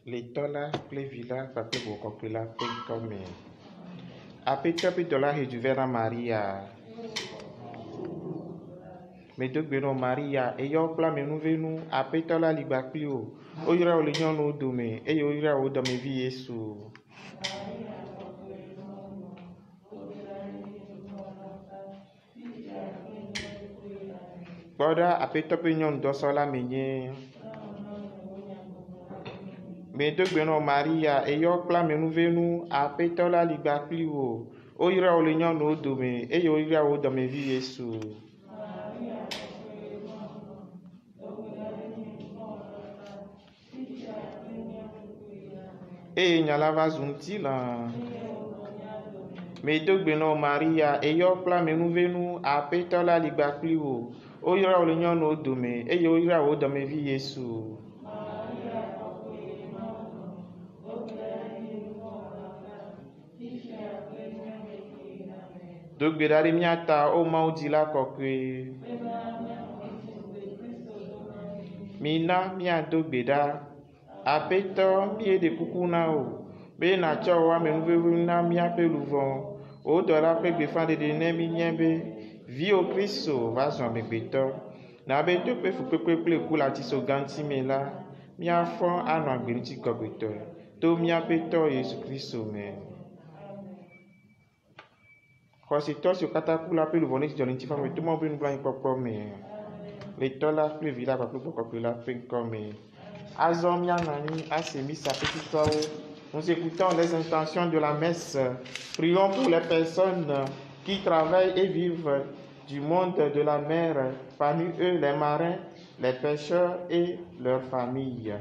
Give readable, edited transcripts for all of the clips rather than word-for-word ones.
Letola plevila pape bokokela penkome. Apetapi dola hejuvera Maria. Medogbeno Maria eyo kpla menuvenu apetola libaklio. Oyra olignon no dome eyo oyra odomevi Yesu. Boda apetopi nyon dosola menye. Medogbeno Maria eyo kpla menuvenu apetola libaklio. Oyra olignon no dome eyo oyra odomevi Yesu. E nyalava zuntila. Medogbeno Maria eyo kpla menuvenu apetola libaklio. Oyra olignon no dome eyo oyra odomevi Yesu. Dogbedari miata o maudila kokwe. Mina mia dogbeda. Apeto mie de kukuna o. Be na cho wa menuvenu na mia peluvon. O dola pe gbefande de ne mi nyembe. Vi o Kristo va zon megbeto. Na be to pe ple kula tiso ganti mela. Mia fon anu agbeniti kogbeto. To mia peto Yesu Kristo men. Kosito si katakula pe luvon ti joni ti fa me to mo benu blan popo men. Letola plevila pape bokokela penkome. Azomia nani asemi sa petite toi. Nous écoutons les intentions de la messe. Prions pour les personnes qui travaillent et vivent du monde de la mer, parmi eux les marins, les pêcheurs et leurs familles.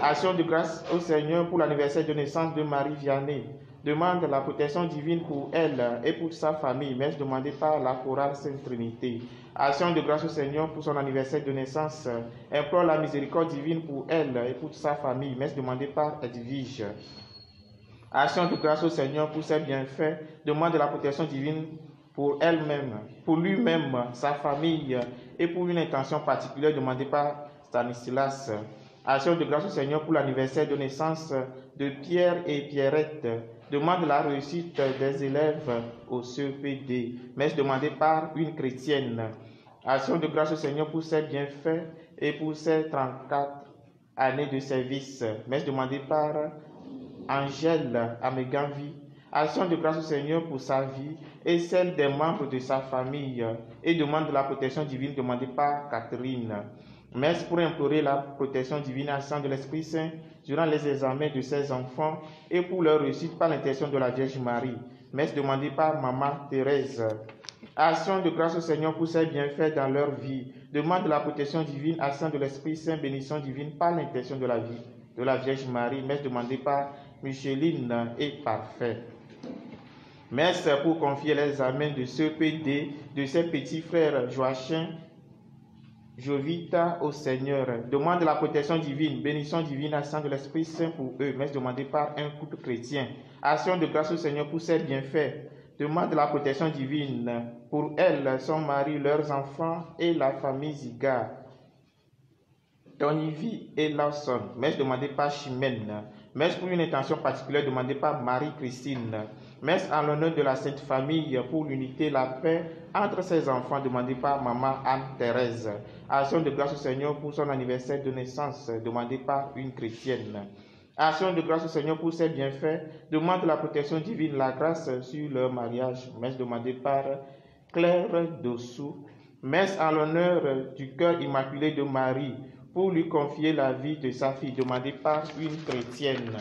Action de grâce au Seigneur pour l'anniversaire de naissance de Marie Vianney. Demande la protection divine pour elle et pour sa famille, messe demandée par la chorale Sainte Trinité. Action de grâce au Seigneur pour son anniversaire de naissance. Implore la miséricorde divine pour elle et pour sa famille, messe demandée par Edwige. Action de grâce au Seigneur pour ses bienfaits. Demande la protection divine pour elle-même, pour lui-même, sa famille et pour une intention particulière demandée par Stanislas. Action de grâce au Seigneur pour l'anniversaire de naissance de Pierre et Pierrette. Demande la réussite des élèves au CEPD. Messe demandée par une chrétienne. Action de grâce au Seigneur pour ses bienfaits et pour ses 34 années de service. Messe demandée par Angèle Améganvi. Action de grâce au Seigneur pour sa vie et celle des membres de sa famille. Et demande la protection divine demandée par Catherine. Messe pour implorer la protection divine à sang de l'Esprit Saint durant les examens de ses enfants et pour leur réussite par l'intercession de la Vierge Marie. Messe demandée par Maman Thérèse. Action de grâce au Seigneur pour ses bienfaits dans leur vie. Demande la protection divine à sang de l'Esprit Saint, bénédiction divine par l'intercession de la Vierge Marie. Messe demandée par Micheline et Parfait. Messe pour confier les examens de CEPD de ses petits frères Joachim, Jovita au Seigneur. Demande la protection divine, bénédiction divine à sang de l'Esprit Saint pour eux. Messe demandée par un couple chrétien. Action de grâce au Seigneur pour ses bienfaits. Demande la protection divine pour elle, son mari, leurs enfants et la famille Ziga. Tonivi et Lawson. Messe demandée par Chimène. Messe pour une intention particulière demandée par Marie-Christine. Messe en l'honneur de la Sainte Famille pour l'unité et la paix entre ses enfants demandée par Maman Anne-Thérèse. Action de grâce au Seigneur pour son anniversaire de naissance demandée par une chrétienne. Action de grâce au Seigneur pour ses bienfaits. Demande la protection divine, la grâce sur leur mariage. Messe demandée par Claire Dossou. Messe en l'honneur du cœur immaculé de Marie pour lui confier la vie de sa fille demandée par une chrétienne.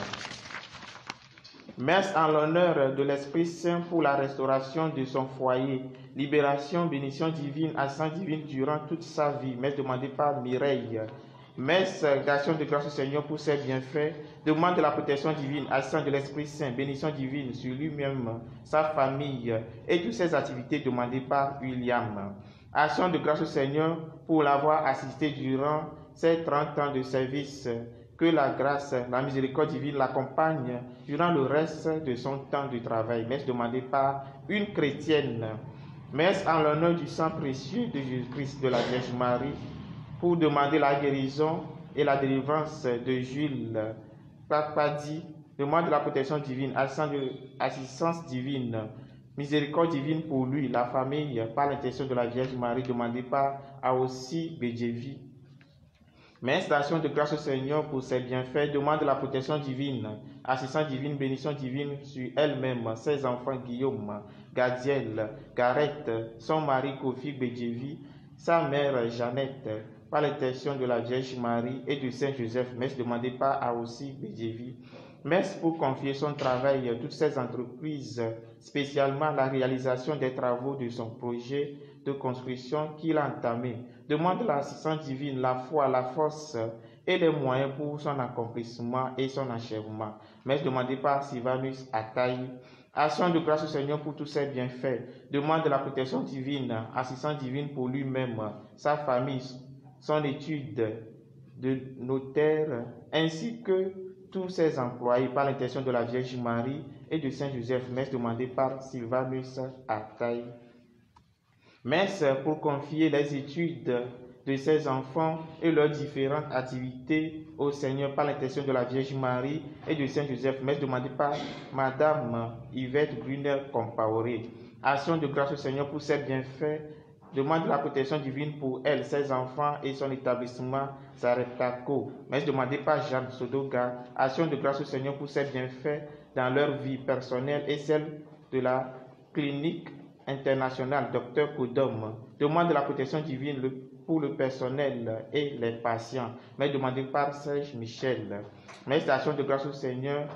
Messe en l'honneur de l'Esprit Saint pour la restauration de son foyer. Libération, bénédiction divine, ascension divine durant toute sa vie. Messe demandée par Mireille. Messe d'action de grâce au Seigneur pour ses bienfaits. Demande la protection divine, ascension de l'Esprit Saint, bénédiction divine sur lui-même, sa famille et toutes ses activités demandées par William. Action de grâce au Seigneur pour l'avoir assisté durant ses 30 ans de service. Que la grâce, la miséricorde divine l'accompagne durant le reste de son temps de travail. Messe demandée par une chrétienne. Messe en l'honneur du sang précieux de Jésus-Christ de la Vierge Marie pour demander la guérison et la délivrance de Jules Papadi, demande la protection divine, assistance divine, miséricorde divine pour lui, la famille, par l'intercession de la Vierge Marie, demandée par Aossi Bejevi. Messe d'action de grâce au Seigneur pour ses bienfaits, demande la protection divine, assistance divine, bénédiction divine sur elle-même, ses enfants Guillaume, Gadiel, Gareth, son mari Kofi Bejevi, sa mère Jeannette, par l'intercession de la Vierge Marie et du Saint Joseph. Messe demandée par Aossi Bejevi. Messe pour confier son travail à toutes ses entreprises, spécialement la réalisation des travaux de son projet de construction qu'il a entamé. Demande l'assistance divine, la foi, la force et les moyens pour son accomplissement et son achèvement. Messe demandée par Sylvanus Ataï. Action de grâce au Seigneur pour tous ses bienfaits. Demande la protection divine, assistance divine pour lui-même, sa famille, son étude de notaire, ainsi que tous ses employés par l'intention de la Vierge Marie et de Saint Joseph. Messe demandée par Sylvanus Ataï. Messe pour confier les études de ses enfants et leurs différentes activités au Seigneur par l'intention de la Vierge Marie et de Saint Joseph. Messe demandée par Madame Yvette Brunner-Compaoré. Action de grâce au Seigneur pour ses bienfaits. Demande la protection divine pour elle, ses enfants et son établissement Zaretako. Messe demandée par Jeanne Sodoga. Action de grâce au Seigneur pour ses bienfaits dans leur vie personnelle et celle de la clinique internationale Dr Kodom. Demande la protection divine pour le personnel et les patients. Messe demandée par Serge Michel. Messe d'action de grâce au Seigneur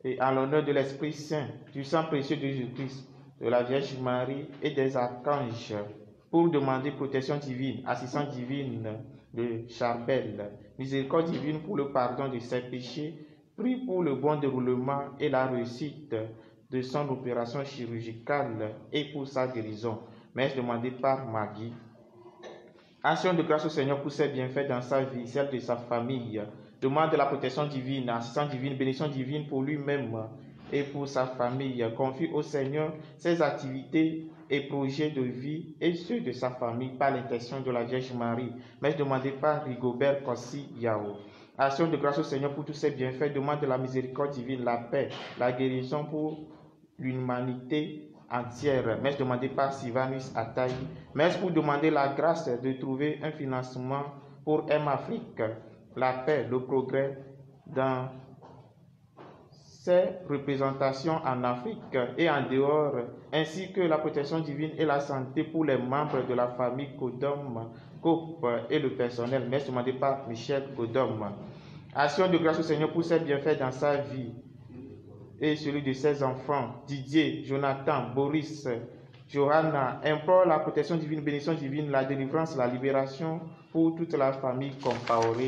et en l'honneur de l'Esprit Saint, du sang précieux de Jésus-Christ, de la Vierge Marie et des archanges, pour demander protection divine, assistance divine de Charbel, miséricorde divine pour le pardon de ses péchés, prie pour le bon déroulement et la réussite de son opération chirurgicale et pour sa guérison. Messe demandée par Maggie. Action de grâce au Seigneur pour ses bienfaits dans sa vie, celle de sa famille. Demande la protection divine, assistance divine, bénédiction divine pour lui-même et pour sa famille. Confie au Seigneur ses activités et projets de vie et ceux de sa famille par l'intention de la Vierge Marie. Messe demandée par Rigobert Kossi Yao. Action de grâce au Seigneur pour tous ses bienfaits. Demande la miséricorde divine, la paix, la guérison pour l'humanité entière. Messe demandée par Sylvanus Ataï. Messe pour demander la grâce de trouver un financement pour M-Afrique, la paix, le progrès dans ses représentations en Afrique et en dehors, ainsi que la protection divine et la santé pour les membres de la famille Kodom, Cope et le personnel. Messe demandée par Michel Kodom. Action de grâce au Seigneur pour ses bienfaits dans sa vie et celui de ses enfants, Didier, Jonathan, Boris, Johanna, implore la protection divine, bénédiction divine, la délivrance, la libération pour toute la famille Compaoré.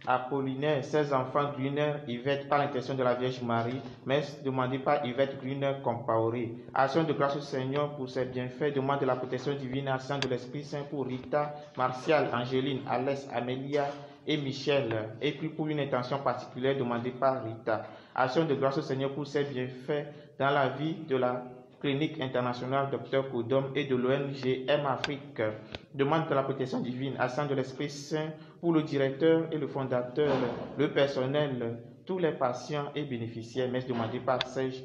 Apollinaire, ses enfants Grüner, Yvette, par l'intention de la Vierge Marie, messe demandée par Yvette Grüner Compaoré. Action de grâce au Seigneur pour ses bienfaits, demande la protection divine, action de l'Esprit Saint pour Rita, Martial, Angéline, Alès, Amélia et Michel, et puis pour une intention particulière demandée par Rita. Action de grâce au Seigneur pour ses bienfaits dans la vie de la clinique internationale Dr Kodom et de l'ONG M-Afrique. Demande de la protection divine, action de l'Esprit Saint pour le directeur et le fondateur, le personnel, tous les patients et bénéficiaires. Messe demandée par Serge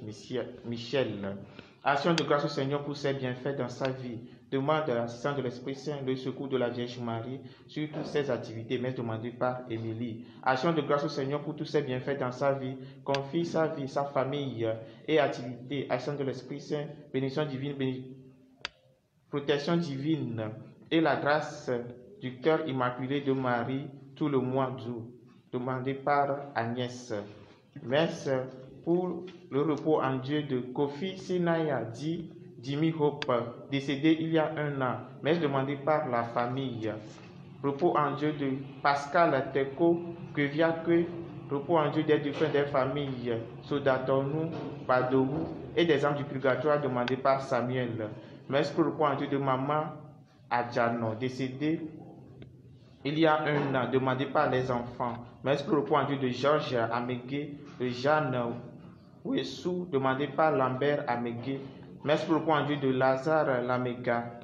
Michel. Action de grâce au Seigneur pour ses bienfaits dans sa vie. Demande l'assistance de l'Esprit Saint, le secours de la Vierge Marie sur toutes ses activités. Messe demandée par Émilie. Action de grâce au Seigneur pour tous ses bienfaits dans sa vie. Confie sa vie, sa famille et activités. Action de l'Esprit Saint, bénédiction divine, protection divine et la grâce du cœur immaculé de Marie tout le mois d'août. Demandé par Agnès. Messe pour le repos en Dieu de Kofi Sinaya, dit Jimmy Hope, décédé il y a 1 an. Messe demandée par la famille. Repos en Dieu de Pascal Teko Keviake, repos en Dieu des défunts des familles Sodatonu, Badou et des âmes du purgatoire demandé par Samuel. Messe pour le repos en Dieu de Maman Adjano, décédé il y a 1 an, demandé par les enfants. Messe pour le repos en Dieu de Georges Amégué, de Jeanne Ouessou, demandé par Lambert Amégué. Messe pour le repos en Dieu de Lazare Lamega,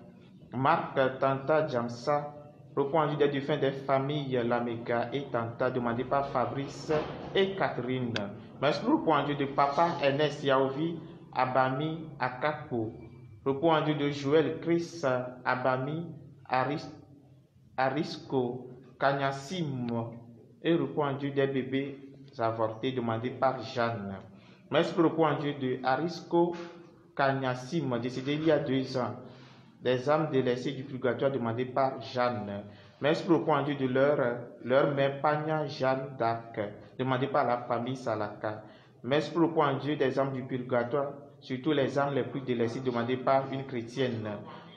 Marc Tanta Djamsa, Repos en Dieu des défunts des familles Lamega et Tanta, demandé par Fabrice et Catherine. Merci pour le repos en Dieu de Papa Ernest Yaovi, Abami, Akako. Repos en Dieu de Joël Chris, Abami, Arisco, Kanyassim. Et repos en Dieu des bébés avortés, demandé par Jeanne. Merci pour le repos en Dieu de Arisco, Kanyassim, décédé il y a 2 ans. Des âmes délaissées du purgatoire demandées par Jeanne. Merci pour le repos en Dieu de leur mère Pagna Jeanne d'Arc, demandée par la famille Salaka. Merci pour le repos en Dieu des âmes du purgatoire, surtout les âmes les plus délaissées demandées par une chrétienne.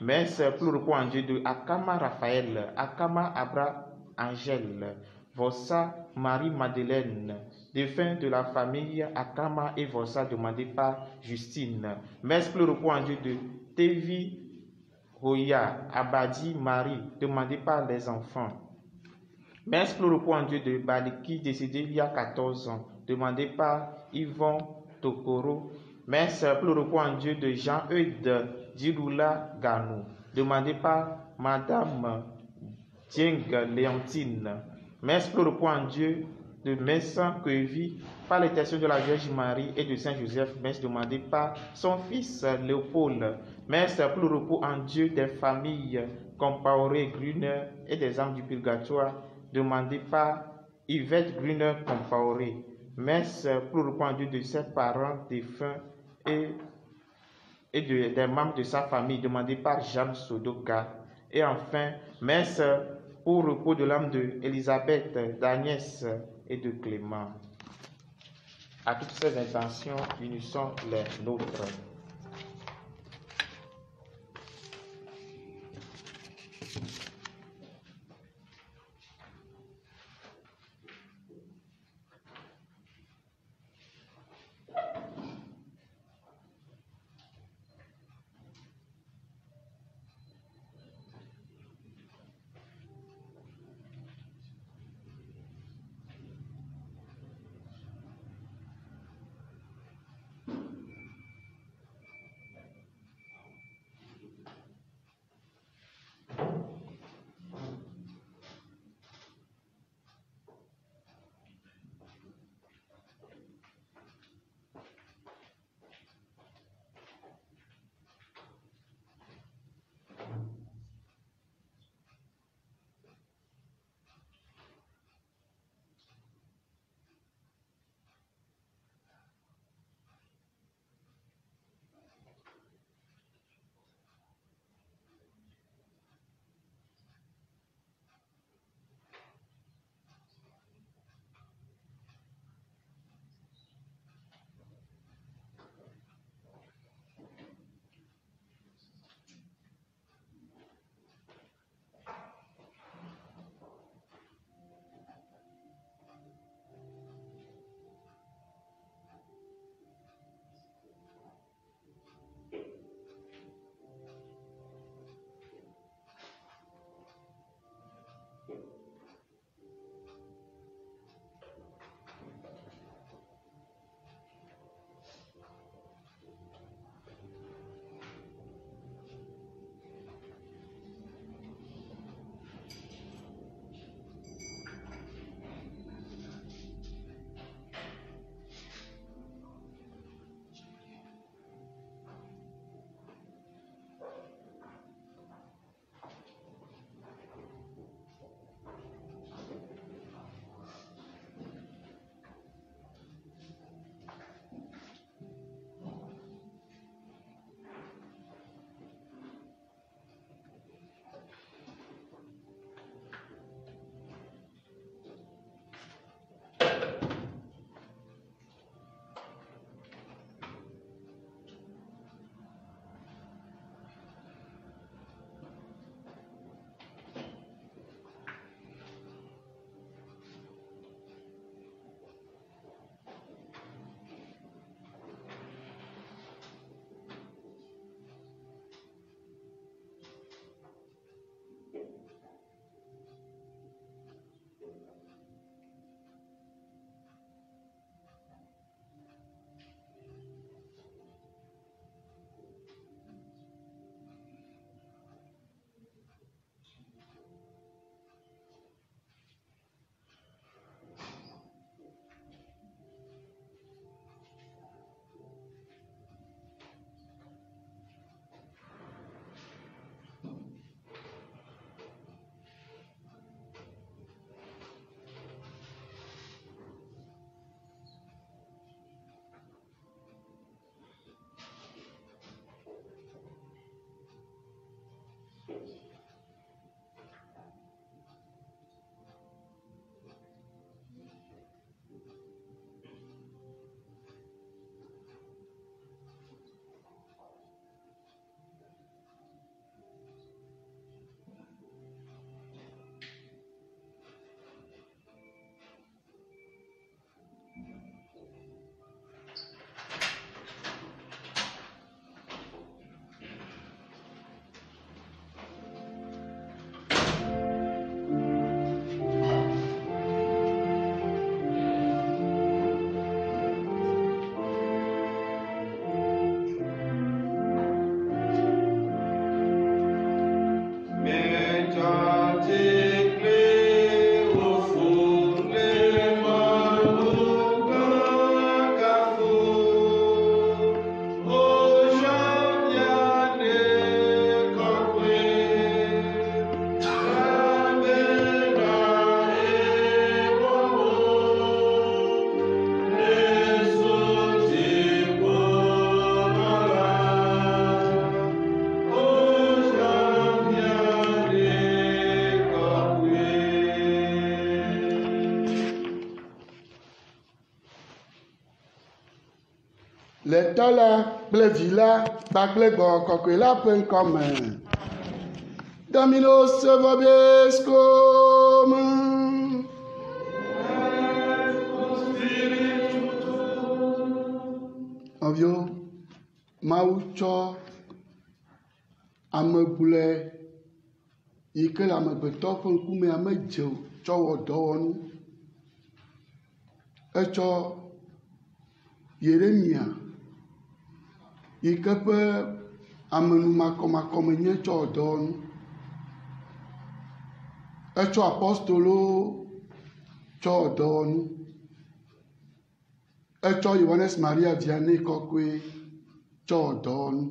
Merci pour le repos en Dieu de Akama Raphaël, Akama Abra Angèle, Vossa Marie-Madeleine, défunt de la famille Akama et Vossa demandé par Justine. Merci pour le repos en Dieu de Tevi Roya, Abadi, Marie, demandé par les enfants. Merci pour le repos en Dieu de Baliki, décédé il y a 14 ans, demandé par Yvon Tokoro. Merci pour le repos en Dieu de Jean-Eudes Dirula Ganou, demandé par Madame Dieng Léontine. Merci pour le repos en Dieu de Messan Quevi, par l'intercession de la Vierge Marie et de Saint Joseph, merci demandé par son fils Léopold. Merci pour le repos en Dieu des familles Compaoré Gruner et des âmes du purgatoire, demandé par Yvette Gruner Compaoré. Merci pour le repos en Dieu de ses parents défunts et des membres de sa famille, demandé par Jeanne Sodoka. Et enfin, merci pour le repos de l'âme de Elisabeth, d'Agnès et de Clément. À toutes ces intentions, unissons les nôtres. le tɔ la kple vi la kpakple gbɔgbɔ kɔkɔe la ƒe ŋkɔ me. Dominus vobiscum. Nɔviwo, Mawu tsɔ ame gblɔe yi ke le amegbetɔ ƒe ŋkume ame dze o tsɔ wɔ dɔwɔnu. Etsɔ Yeremia yi ke ƒe amenumakɔmakɔme nye tsɔ wɔ dɔwɔnu. Etsɔ apostolowo tsɔ wɔ dɔwɔnu. Etsɔ Yohanes Maria Vianney kɔkɔe tsɔ wɔ dɔwɔnu.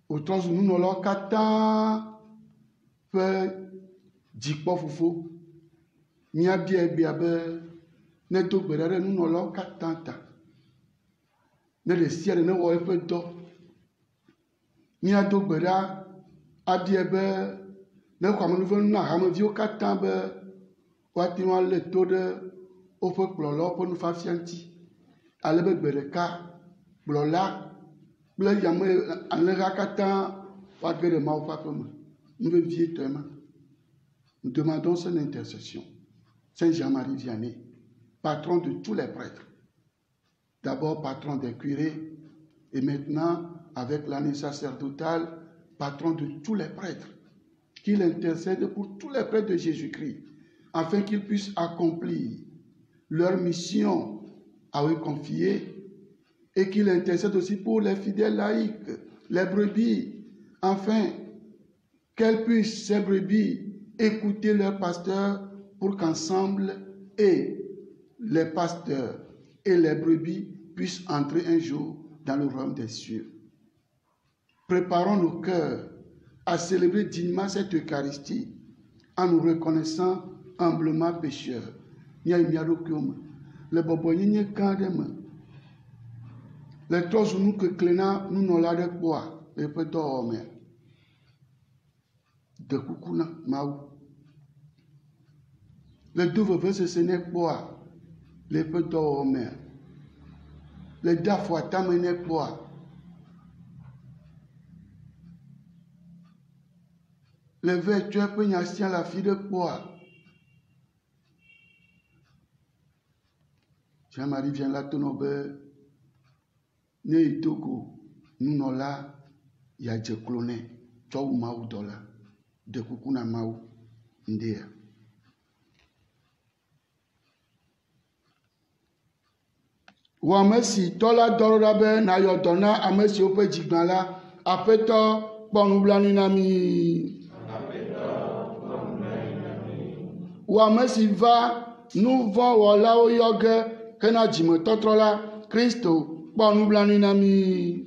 Wòtrɔ zu nunɔlawo katã ƒe dzikpɔƒoƒo. Míabia bia be nedo gbe ɖa ɖe nunɔlawo katã ta. Ne ɖe sia ɖe ne wɔ eƒe dɔ. Míado gbe ɖa abia be ne xɔ amenuveve na hameviwo katã be woate ŋu alé to ɖe woƒe kplɔlawo ƒe nufiafia ŋuti. Ale be gbe ɖeka kplɔla kple yame alẽha katã woage ɖe Mawu ƒe aƒe me. Nuvevietɔe ma. Nous demandons son intercession. Saint Jean-Marie Vianney, patron de tous les prêtres. D'abord patron des curés et maintenant, avec l'année sacerdotale, patron de tous les prêtres. Qu'il intercède pour tous les prêtres de Jésus-Christ, afin qu'ils puissent accomplir leur mission à eux confiée, et qu'il intercède aussi pour les fidèles laïcs, les brebis, afin qu'elles puissent, ces brebis, écouter leur pasteur pour qu'ensemble, et les pasteurs et les brebis puissent entrer un jour dans le royaume des cieux. Préparons nos cœurs à célébrer dignement cette Eucharistie en nous reconnaissant humblement pécheurs. Le bobonye kandeme. Le trozu nous que cléna nous n'en l'a de quoi. Le peu d'homme. De kukuna maou. Le douve se sene quoi. Le peu d'homme. Le dafwa tamene quoi. Le vertu peut y avoir la fille de quoi. Jean-Marie vient là, ton obé. Ne togo, nous n'en là, y a déjà cloné. Toi ou maou dola. De kukuna maou. Ndea. Ou amesi, tola dororabe, na yodona, amesi ope jignala, apeto, bon ublaninami. Ou amesi va, nous vont wala o yoge, kena jime totrola, Christo, bon ublaninami.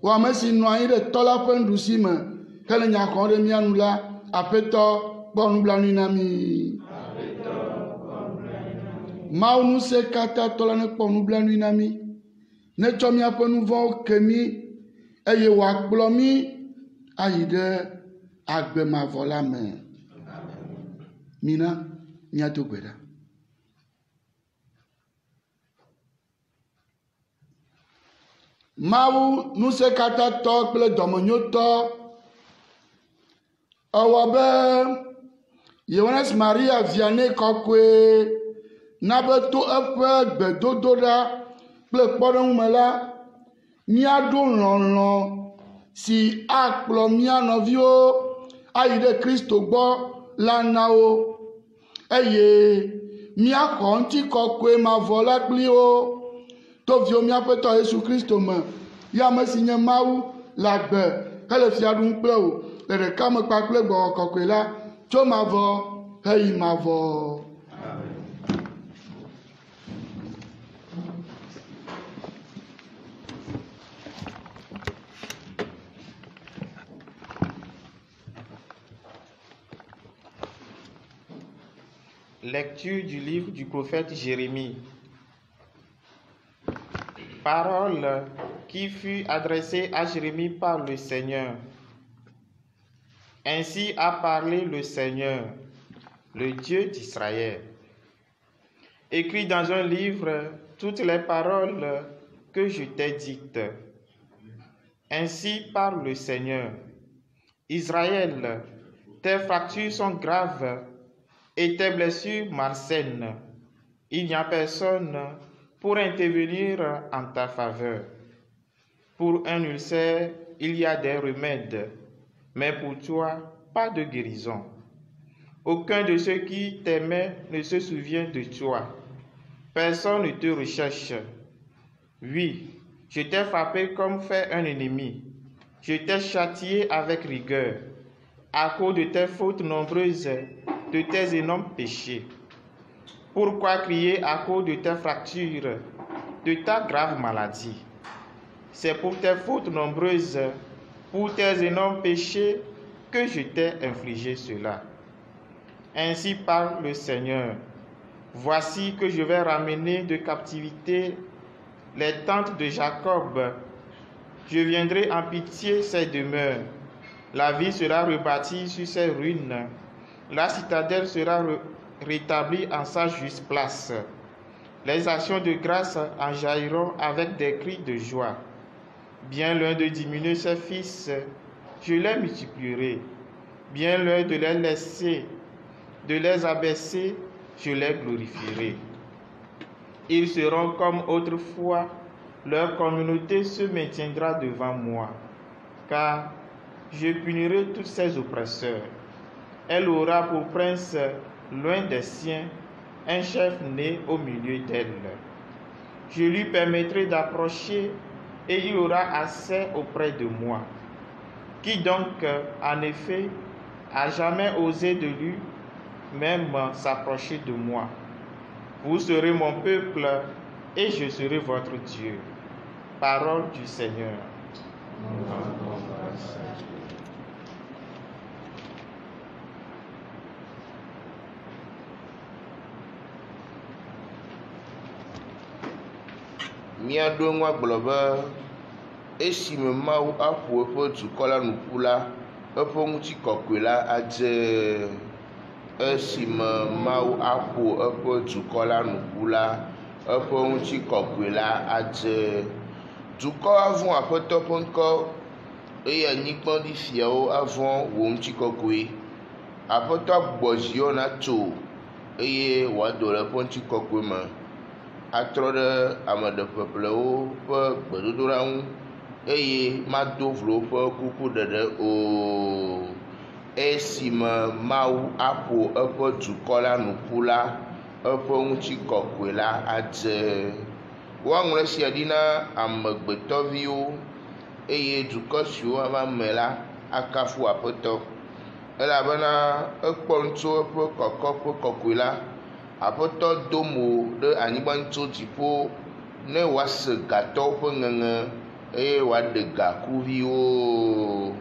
Ou amesi noyi de tola pendusime, kele nyakonde mianula, apeto, bon ublaninami. Maou nous se kata tola ne pon ublaninami. Ne chomi ape nous vont kemi, eye wakplomi, ayide, agbe ma vola men. Mina, nyato gweda. Maou nous se kata to ple domonyoto. Awabe Yohanes Maria Vianney kokwe nabeto efe gbedododa ple kpɔɖeŋumela míaɖo lɔlɔ si akplɔ mía nɔviwo ayi ɖe Kristo gbɔ la na wo eye míaxɔ ŋutikɔkɔe mavɔ la kpli wo to viwo míaƒe tɔ Yesu Kristo me ya ame si nye Mawu le agbe hele fia ɖum kple wo le ɖeka me kpakple gbɔgbɔ kɔkɔe la tso mavɔ heyi mavɔ. Lecture du livre du prophète Jérémie. Parole qui fut adressée à Jérémie par le Seigneur. Ainsi a parlé le Seigneur, le Dieu d'Israël. Écris dans un livre toutes les paroles que je t'ai dites. Ainsi parle le Seigneur. Israël, tes fractures sont graves et tes blessures malsaines. Il n'y a personne pour intervenir en ta faveur. Pour un ulcère, il y a des remèdes, mais pour toi, pas de guérison. Aucun de ceux qui t'aimaient ne se souvient de toi. Personne ne te recherche. Oui, je t'ai frappé comme fait un ennemi. Je t'ai châtié avec rigueur, à cause de tes fautes nombreuses, de tes énormes péchés. Pourquoi crier à cause de tes fractures, de ta grave maladie? C'est pour tes fautes nombreuses, pour tes énormes péchés, que je t'ai infligé cela. Ainsi parle le Seigneur. Voici que je vais ramener de captivité les tentes de Jacob. Je viendrai en pitié ses demeures. La ville sera rebâtie sur ses ruines. La citadelle sera rétablie en sa juste place. Les actions de grâce en jailliront avec des cris de joie. Bien loin de diminuer ses fils, je les multiplierai. Bien loin de les laisser, de les abaisser, je les glorifierai. Ils seront comme autrefois, leur communauté se maintiendra devant moi, car je punirai tous ses oppresseurs. Elle aura pour prince, loin des siens, un chef né au milieu d'elle. Je lui permettrai d'approcher et il aura accès auprès de moi. Qui donc, en effet, a jamais osé de lui même s'approcher de moi? Vous serez mon peuple et je serai votre Dieu. Parole du Seigneur. Mia ɖo ŋu agblɔ be esime Mawu aƒo eƒe dukɔ la nu ƒu la, eƒe ŋutikɔkɔe la adze. Esime Mawu aƒo eƒe dukɔ la nu ƒu la, eƒe ŋutikɔkɔe la adze. Dukɔ avɔ̃ Aƒetɔ ƒe ŋkɔ eye anyigbadzifiawo avɔ̃ wò ŋutikɔkɔe. Aƒetɔ agbɔ Zion atso eye wòado le eƒe ŋutikɔkɔe me. Atrɔ ɖe ame ɖe ƒeƒlewo ƒe gbedodoɖa ŋu eye mado vlo ƒe kuku ɖeɖe o. Esime Mawu aƒo eƒe dukɔ la nu ƒu la, eƒe ŋutikɔkɔe la adze. Woaŋlɔ esia ɖi na amegbetɔviwo eye dukɔ siwo ava me la akafu Aƒetɔ, elabena ekpɔ ŋutso eƒe kɔkɔƒe kɔkɔe la. Aƒetɔ do mo ɖe anyigba tso dziƒo ne wòase gatɔwo ƒe ŋeŋe eye wòaɖe gakuviwo.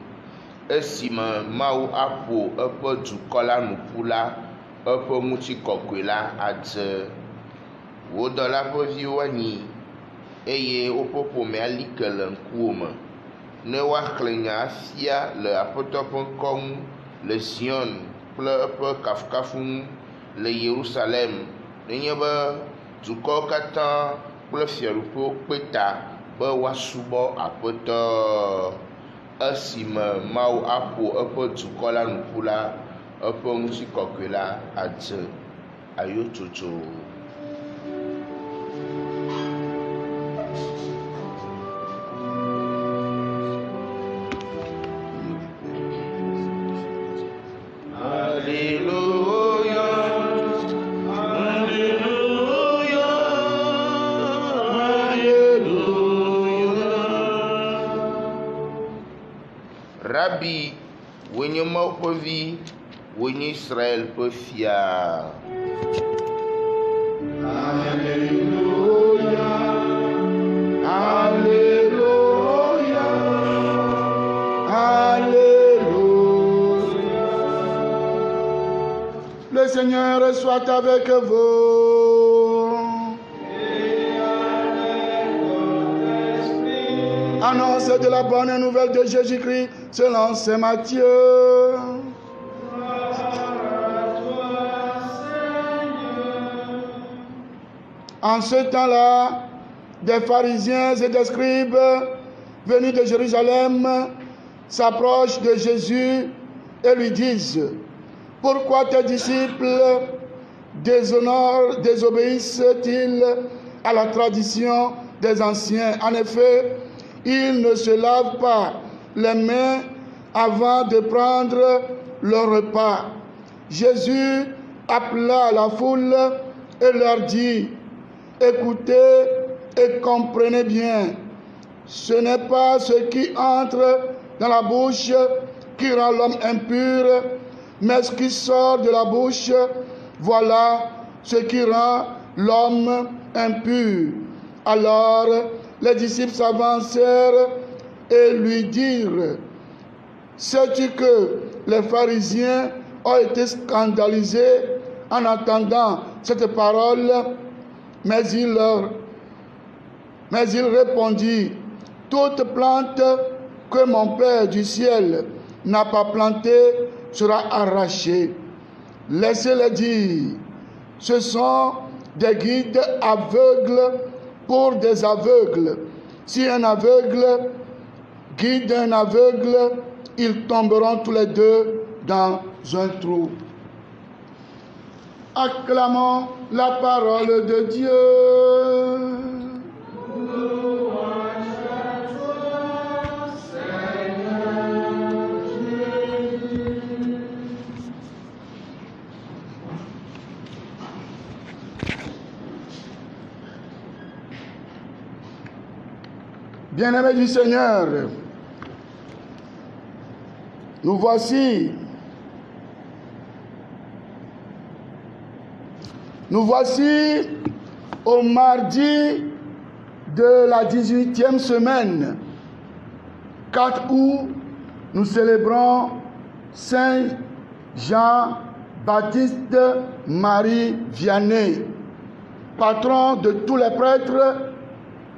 Esime Mawu aƒo eƒe dukɔ la nu ƒu la, eƒe ŋutikɔkɔe la adze. Wò dɔla ƒe viwo anyi eye woƒe ƒome ali ke le ŋkuwòme ne woaxlẽ nya afia le Aƒetɔ ƒe ŋkɔ ŋu le Zion kple eƒe kafukafu ŋu le Yerusalem, nenye be dukɔwo katã kple fiaɖuƒewo kpe ta be woasubɔ Aƒetɔ. Esime Mawu aƒo eƒe dukɔ la nu ƒu la, eƒe ŋutikɔkɔe la adze. Ayotsotso. Rabi, wònye Mawu ƒe vi, wònye Israel ƒe fia. Alléluia, Alléluia, Alléluia. Le Seigneur soit avec vous. Annonce de la bonne nouvelle de Jésus-Christ selon saint Matthieu. En ce temps-là, des pharisiens et des scribes venus de Jérusalem s'approchent de Jésus et lui disent: pourquoi tes disciples désobéissent-ils à la tradition des anciens? En effet, ils ne se lavent pas les mains avant de prendre leur repas. Jésus appela la foule et leur dit: écoutez et comprenez bien, ce n'est pas ce qui entre dans la bouche qui rend l'homme impur, mais ce qui sort de la bouche, voilà ce qui rend l'homme impur. Alors les disciples s'avancèrent et lui dirent: sais-tu que les pharisiens ont été scandalisés en entendant cette parole? Mais il répondit: toute plante que mon Père du ciel n'a pas plantée sera arrachée. Laissez-les dire. Ce sont des guides aveugles pour des aveugles. Si un aveugle guide un aveugle, ils tomberont tous les deux dans un trou. Acclamons la parole de Dieu. Bien-aimés du Seigneur, nous voici au mardi de la 18e semaine, 4 août, nous célébrons Saint Jean-Baptiste Marie Vianney, patron de tous les prêtres,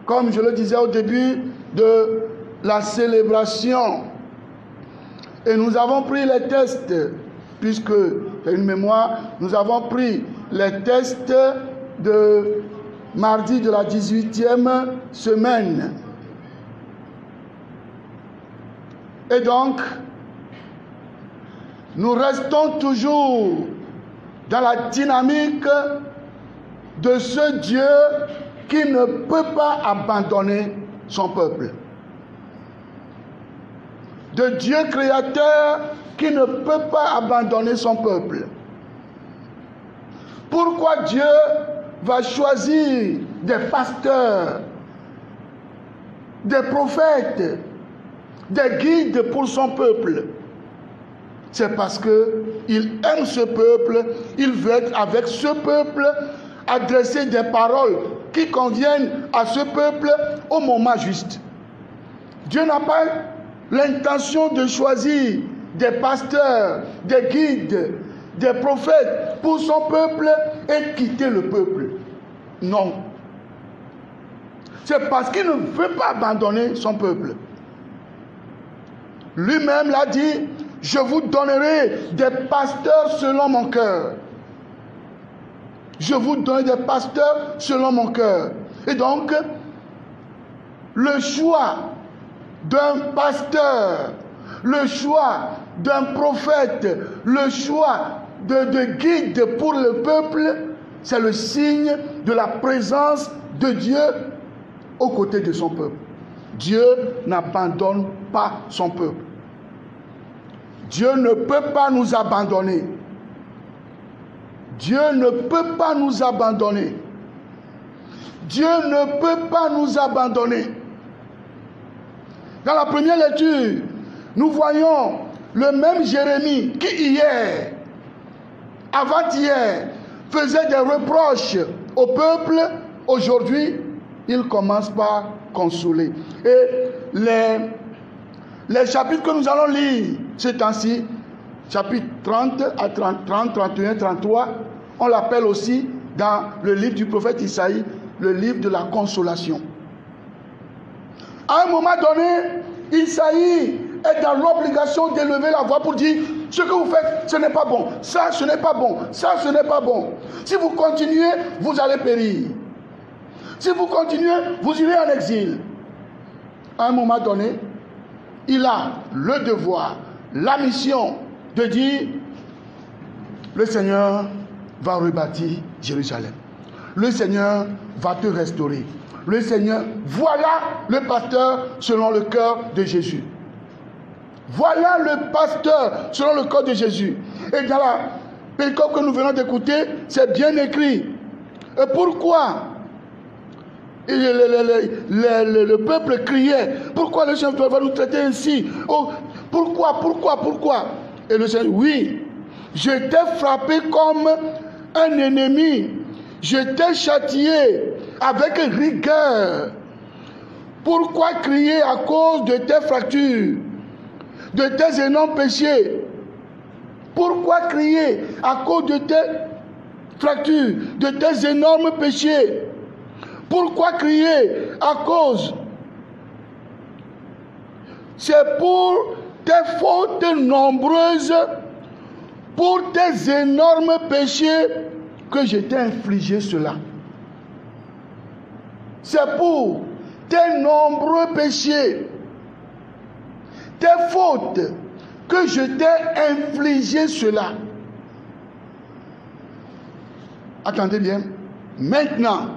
comme je le disais au début de la célébration. Et nous avons pris les tests, puisque c'est une mémoire, nous avons pris les tests de mardi de la 18e semaine. Et donc, nous restons toujours dans la dynamique de ce Dieu qui ne peut pas abandonner son peuple. De Dieu créateur qui ne peut pas abandonner son peuple. Pourquoi Dieu va choisir des pasteurs, des prophètes, des guides pour son peuple? C'est parce qu'il aime ce peuple, il veut être avec ce peuple, adresser des paroles qui conviennent à ce peuple au moment juste. Dieu n'a pas l'intention de choisir des pasteurs, des guides, des prophètes pour son peuple et quitter le peuple. Non. C'est parce qu'il ne veut pas abandonner son peuple. Lui-même l'a dit: je vous donnerai des pasteurs selon mon cœur. Je vous donne des pasteurs selon mon cœur. Et donc, le choix d'un pasteur, le choix d'un prophète, le choix de guide pour le peuple, c'est le signe de la présence de Dieu aux côtés de son peuple. Dieu n'abandonne pas son peuple. Dieu ne peut pas nous abandonner. Dieu ne peut pas nous abandonner. Dieu ne peut pas nous abandonner. Dans la première lecture, nous voyons le même Jérémie qui hier, avant-hier, faisait des reproches au peuple. Aujourd'hui, il commence par consoler. Et les chapitres que nous allons lire ce temps-ci, chapitre 30 à 30, 31, 33, on l'appelle aussi dans le livre du prophète Isaïe, le livre de la consolation. À un moment donné, Isaïe est dans l'obligation d'élever la voix pour dire: ce que vous faites, ce n'est pas bon, ça ce n'est pas bon, ça ce n'est pas bon. Si vous continuez, vous allez périr. Si vous continuez, vous irez en exil. À un moment donné, il a le devoir, la mission de dire, le Seigneur va rebâtir Jérusalem. Le Seigneur va te restaurer. Le Seigneur, voilà le pasteur selon le cœur de Jésus. Voilà le pasteur selon le cœur de Jésus. Et dans la Pécope que nous venons d'écouter, c'est bien écrit. Et pourquoi le peuple criait? Pourquoi le Seigneur va nous traiter ainsi? Oh, pourquoi? Et le Seigneur, oui, je t'ai frappé comme un ennemi. Je t'ai châtié avec rigueur. Pourquoi crier à cause de tes fractures, de tes énormes péchés? Pourquoi crier à cause de tes fractures, de tes énormes péchés? Pourquoi crier à cause? C'est pour tes fautes nombreuses, pour tes énormes péchés que je t'ai infligé cela. C'est pour tes nombreux péchés, tes fautes, que je t'ai infligé cela. Attendez bien. Maintenant,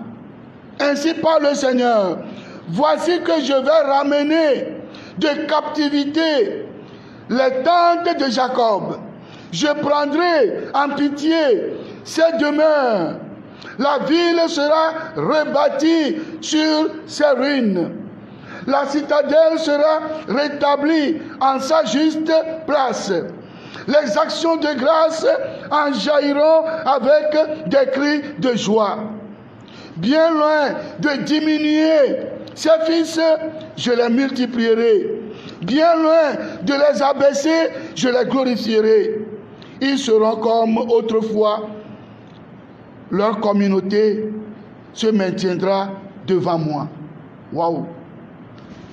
ainsi parle le Seigneur, voici que je vais ramener de captivité les tentes de Jacob. Je prendrai en pitié ses demeures. La ville sera rebâtie sur ses ruines. La citadelle sera rétablie en sa juste place. Les actions de grâce en jailliront avec des cris de joie. Bien loin de diminuer ses fils, je les multiplierai. Bien loin de les abaisser, je les glorifierai. Ils seront comme autrefois. Leur communauté se maintiendra devant moi. Waouh!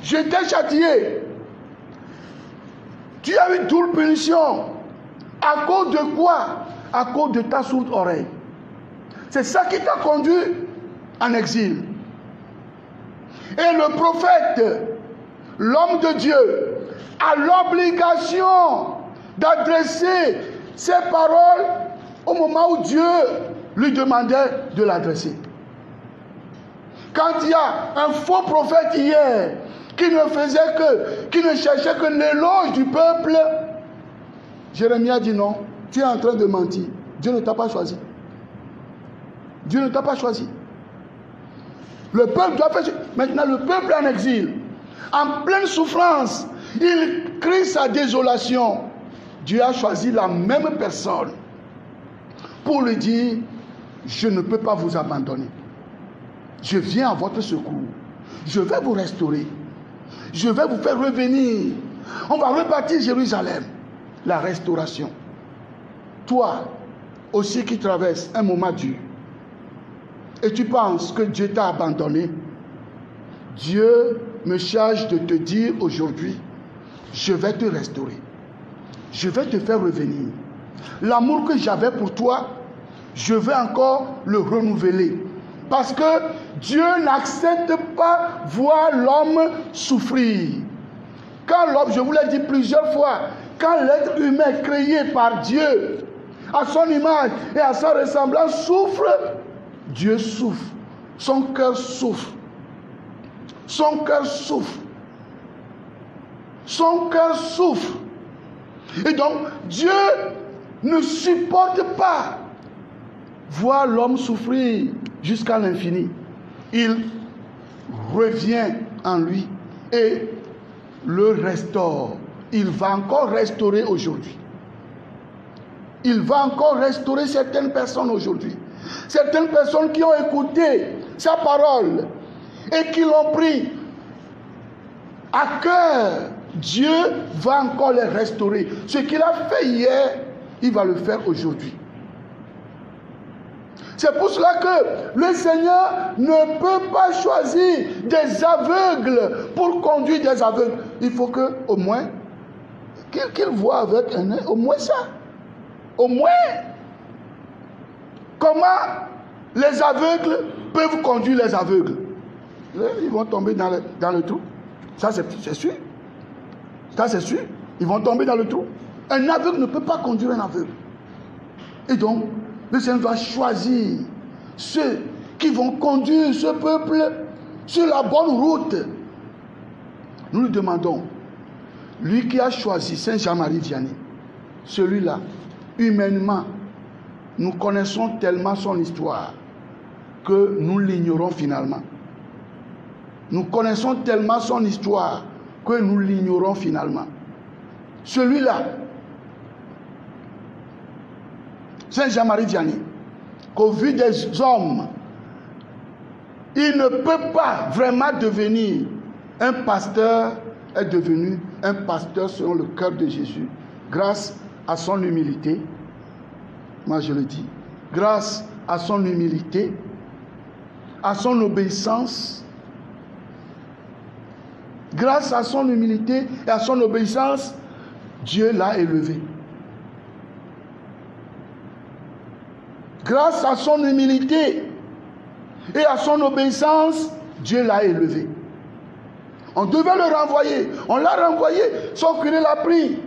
Je t'ai châtié. Tu as eu double punition. À cause de quoi? À cause de ta sourde oreille. C'est ça qui t'a conduit en exil. Et le prophète, l'homme de Dieu, a l'obligation d'adresser ses paroles au moment où Dieu lui demandait de l'adresser. Quand il y a un faux prophète hier qui ne cherchait que l'éloge du peuple, Jérémie a dit non, tu es en train de mentir. Dieu ne t'a pas choisi. Dieu ne t'a pas choisi. Le peuple doit faire. Maintenant, le peuple est en exil, en pleine souffrance, il crie sa désolation. Dieu a choisi la même personne pour lui dire, je ne peux pas vous abandonner. Je viens à votre secours. Je vais vous restaurer. Je vais vous faire revenir. On va rebâtir Jérusalem. La restauration. Toi aussi qui traverses un moment dur et tu penses que Dieu t'a abandonné, Dieu me charge de te dire aujourd'hui, je vais te restaurer. Je vais te faire revenir. L'amour que j'avais pour toi, je vais encore le renouveler. Parce que Dieu n'accepte pas voir l'homme souffrir. Quand l'homme, je vous l'ai dit plusieurs fois, quand l'être humain créé par Dieu, à son image et à sa ressemblance souffre, Dieu souffre. Son cœur souffre. Son cœur souffre. Son cœur souffre. Et donc, Dieu ne supporte pas voir l'homme souffrir jusqu'à l'infini. Il revient en lui et le restaure. Il va encore restaurer aujourd'hui. Il va encore restaurer certaines personnes aujourd'hui. Certaines personnes qui ont écouté sa parole et qui l'ont pris à cœur. Dieu va encore les restaurer. Ce qu'il a fait hier, il va le faire aujourd'hui. C'est pour cela que le Seigneur ne peut pas choisir des aveugles pour conduire des aveugles. Il faut que, au moins, qu'il voit avec un œil, au moins ça. Au moins. Comment Les aveugles peuvent conduire les aveugles. Ils vont tomber dans le trou. Ça, c'est sûr. Ça, c'est sûr. Ils vont tomber dans le trou. Un aveugle ne peut pas conduire un aveugle. Et donc, le Seigneur va choisir ceux qui vont conduire ce peuple sur la bonne route. Nous lui demandons, lui qui a choisi Saint Jean-Marie Vianney, celui-là, humainement, nous connaissons tellement son histoire que nous l'ignorons finalement. Nous connaissons tellement son histoire que nous l'ignorons finalement. Celui-là, Saint Jean-Marie Vianney, qu'au vu des hommes, il ne peut pas vraiment devenir un pasteur, est devenu un pasteur selon le cœur de Jésus, grâce à son humilité. Moi je le dis, grâce à son humilité, à son obéissance. Grâce à son humilité et à son obéissance, Dieu l'a élevé. Grâce à son humilité et à son obéissance, Dieu l'a élevé. On devait le renvoyer. On l'a renvoyé. Son curé l'a pris.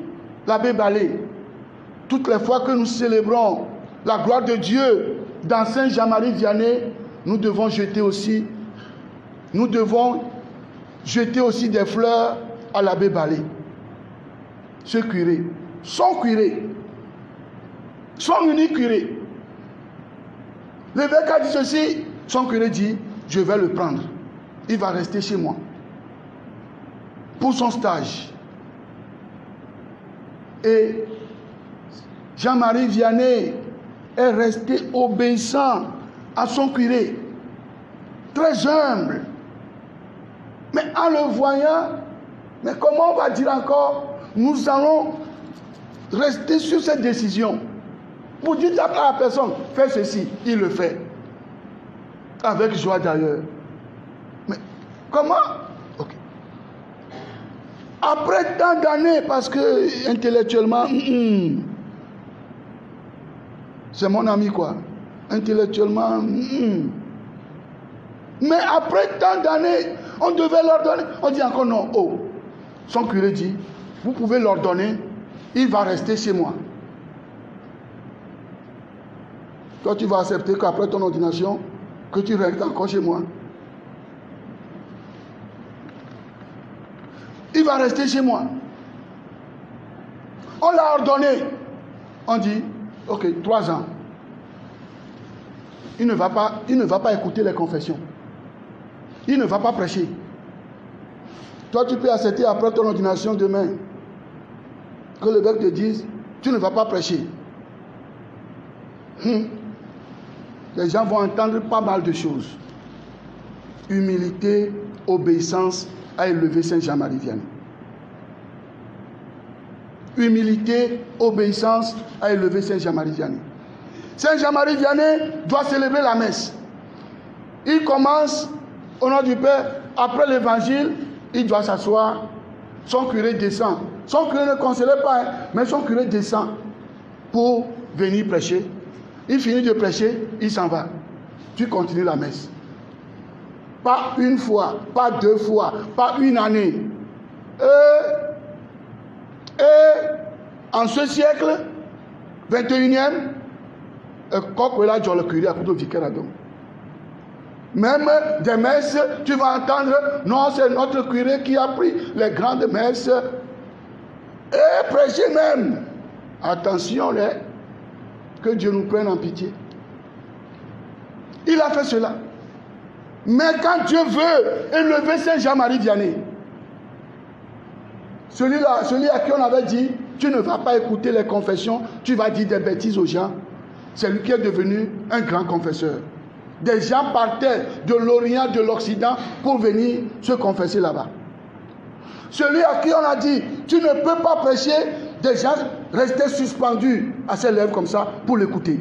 L'abbé Balé. Toutes les fois que nous célébrons la gloire de Dieu dans Saint Jean-Marie Vianney, nous devons jeter aussi des fleurs à l'abbé Balé. Ce curé, son unique curé. L'évêque a dit ceci, son curé dit, je vais le prendre. Il va rester chez moi pour son stage. Et Jean-Marie Vianney est resté obéissant à son curé, très humble. Mais en le voyant, mais comment on va dire encore, nous allons rester sur cette décision. Pour dire à la personne, fais ceci, il le fait. Avec joie d'ailleurs. Mais comment? Okay. Après tant d'années, parce que intellectuellement, c'est mon ami quoi. Intellectuellement, mais après tant d'années, on devait leur donner. On dit encore non. Oh, son curé dit, vous pouvez leur donner, il va rester chez moi. Toi, tu vas accepter qu'après ton ordination, que tu restes encore chez moi. Il va rester chez moi. On l'a ordonné. On dit, ok, 3 ans. Il ne va pas écouter les confessions. Il ne va pas prêcher. Toi, tu peux accepter après ton ordination demain que l'évêque te dise, tu ne vas pas prêcher. Les gens vont entendre pas mal de choses. Humilité, obéissance a élevé Saint Jean-Marie Vianney. Humilité, obéissance a élevé Saint Jean-Marie Vianney. Saint Jean-Marie Vianney doit célébrer la messe. Il commence au nom du Père. Après l'évangile, il doit s'asseoir. Son curé descend. Son curé ne conseillait pas, mais son curé descend pour venir prêcher. Il finit de prêcher, il s'en va. Tu continues la messe. Pas une fois, pas 2 fois, pas une année. Et en ce siècle, 21e, le curé a plutôt vicaire à donc. Même des messes, tu vas entendre, non, c'est notre curé qui a pris les grandes messes. Et prêcher même. Attention, là. Que Dieu nous prenne en pitié. Il a fait cela. Mais quand Dieu veut élever Saint Jean-Marie Vianney, celui à qui on avait dit, tu ne vas pas écouter les confessions, tu vas dire des bêtises aux gens, c'est lui qui est devenu un grand confesseur. Des gens partaient de l'Orient, de l'Occident pour venir se confesser là-bas. Celui à qui on a dit, tu ne peux pas prêcher, des gens restaient suspendus à ses lèvres comme ça pour l'écouter.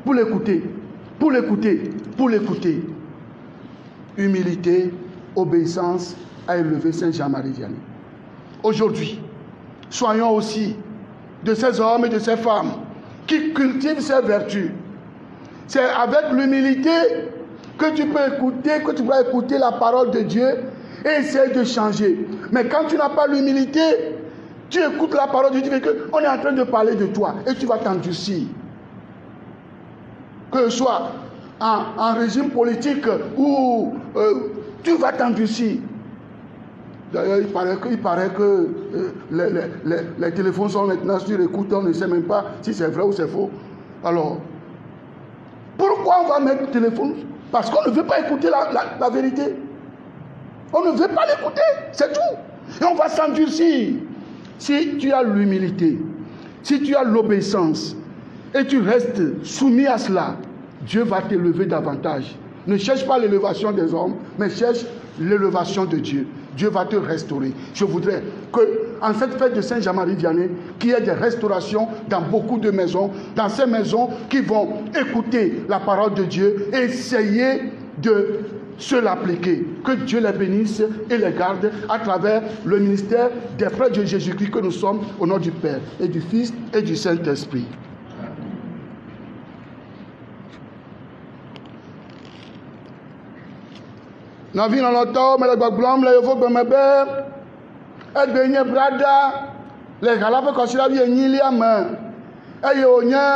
Pour l'écouter. Pour l'écouter. Pour l'écouter. Humilité, obéissance a élevé Saint Jean-Marie Vianney. Aujourd'hui, soyons aussi de ces hommes et de ces femmes qui cultivent ces vertus, C'est avec l'humilité que tu peux écouter, que tu vas écouter la parole de Dieu et essayer de changer. Mais quand tu n'as pas l'humilité, tu écoutes la parole de Dieu et on est en train de parler de toi et tu vas t'endurcir. Que ce soit en régime politique ou tu vas t'endurcir. D'ailleurs, il paraît que les téléphones sont maintenant sur écoute, on ne sait même pas si c'est vrai ou c'est faux. Alors, pourquoi on va mettre le téléphone? Parce qu'on ne veut pas écouter la vérité. On ne veut pas l'écouter, c'est tout. Et on va s'endurcir. Si tu as l'humilité, si tu as l'obéissance, et tu restes soumis à cela, Dieu va t'élever davantage. Ne cherche pas l'élévation des hommes, mais cherche l'élévation de Dieu. Dieu va te restaurer. Je voudrais qu'en cette fête de Saint-Jean-Marie Vianney, qu'il y ait des restaurations dans beaucoup de maisons, dans ces maisons qui vont écouter la parole de Dieu et essayer de se l'appliquer. Que Dieu les bénisse et les garde à travers le ministère des frères de Jésus-Christ que nous sommes au nom du Père et du Fils et du Saint-Esprit. Na vi lɔlɔtɔwo me le gbɔgblɔm le yevu gbemebe egbe nye brada le hala ƒe kɔsiɖa 8 me eye wònye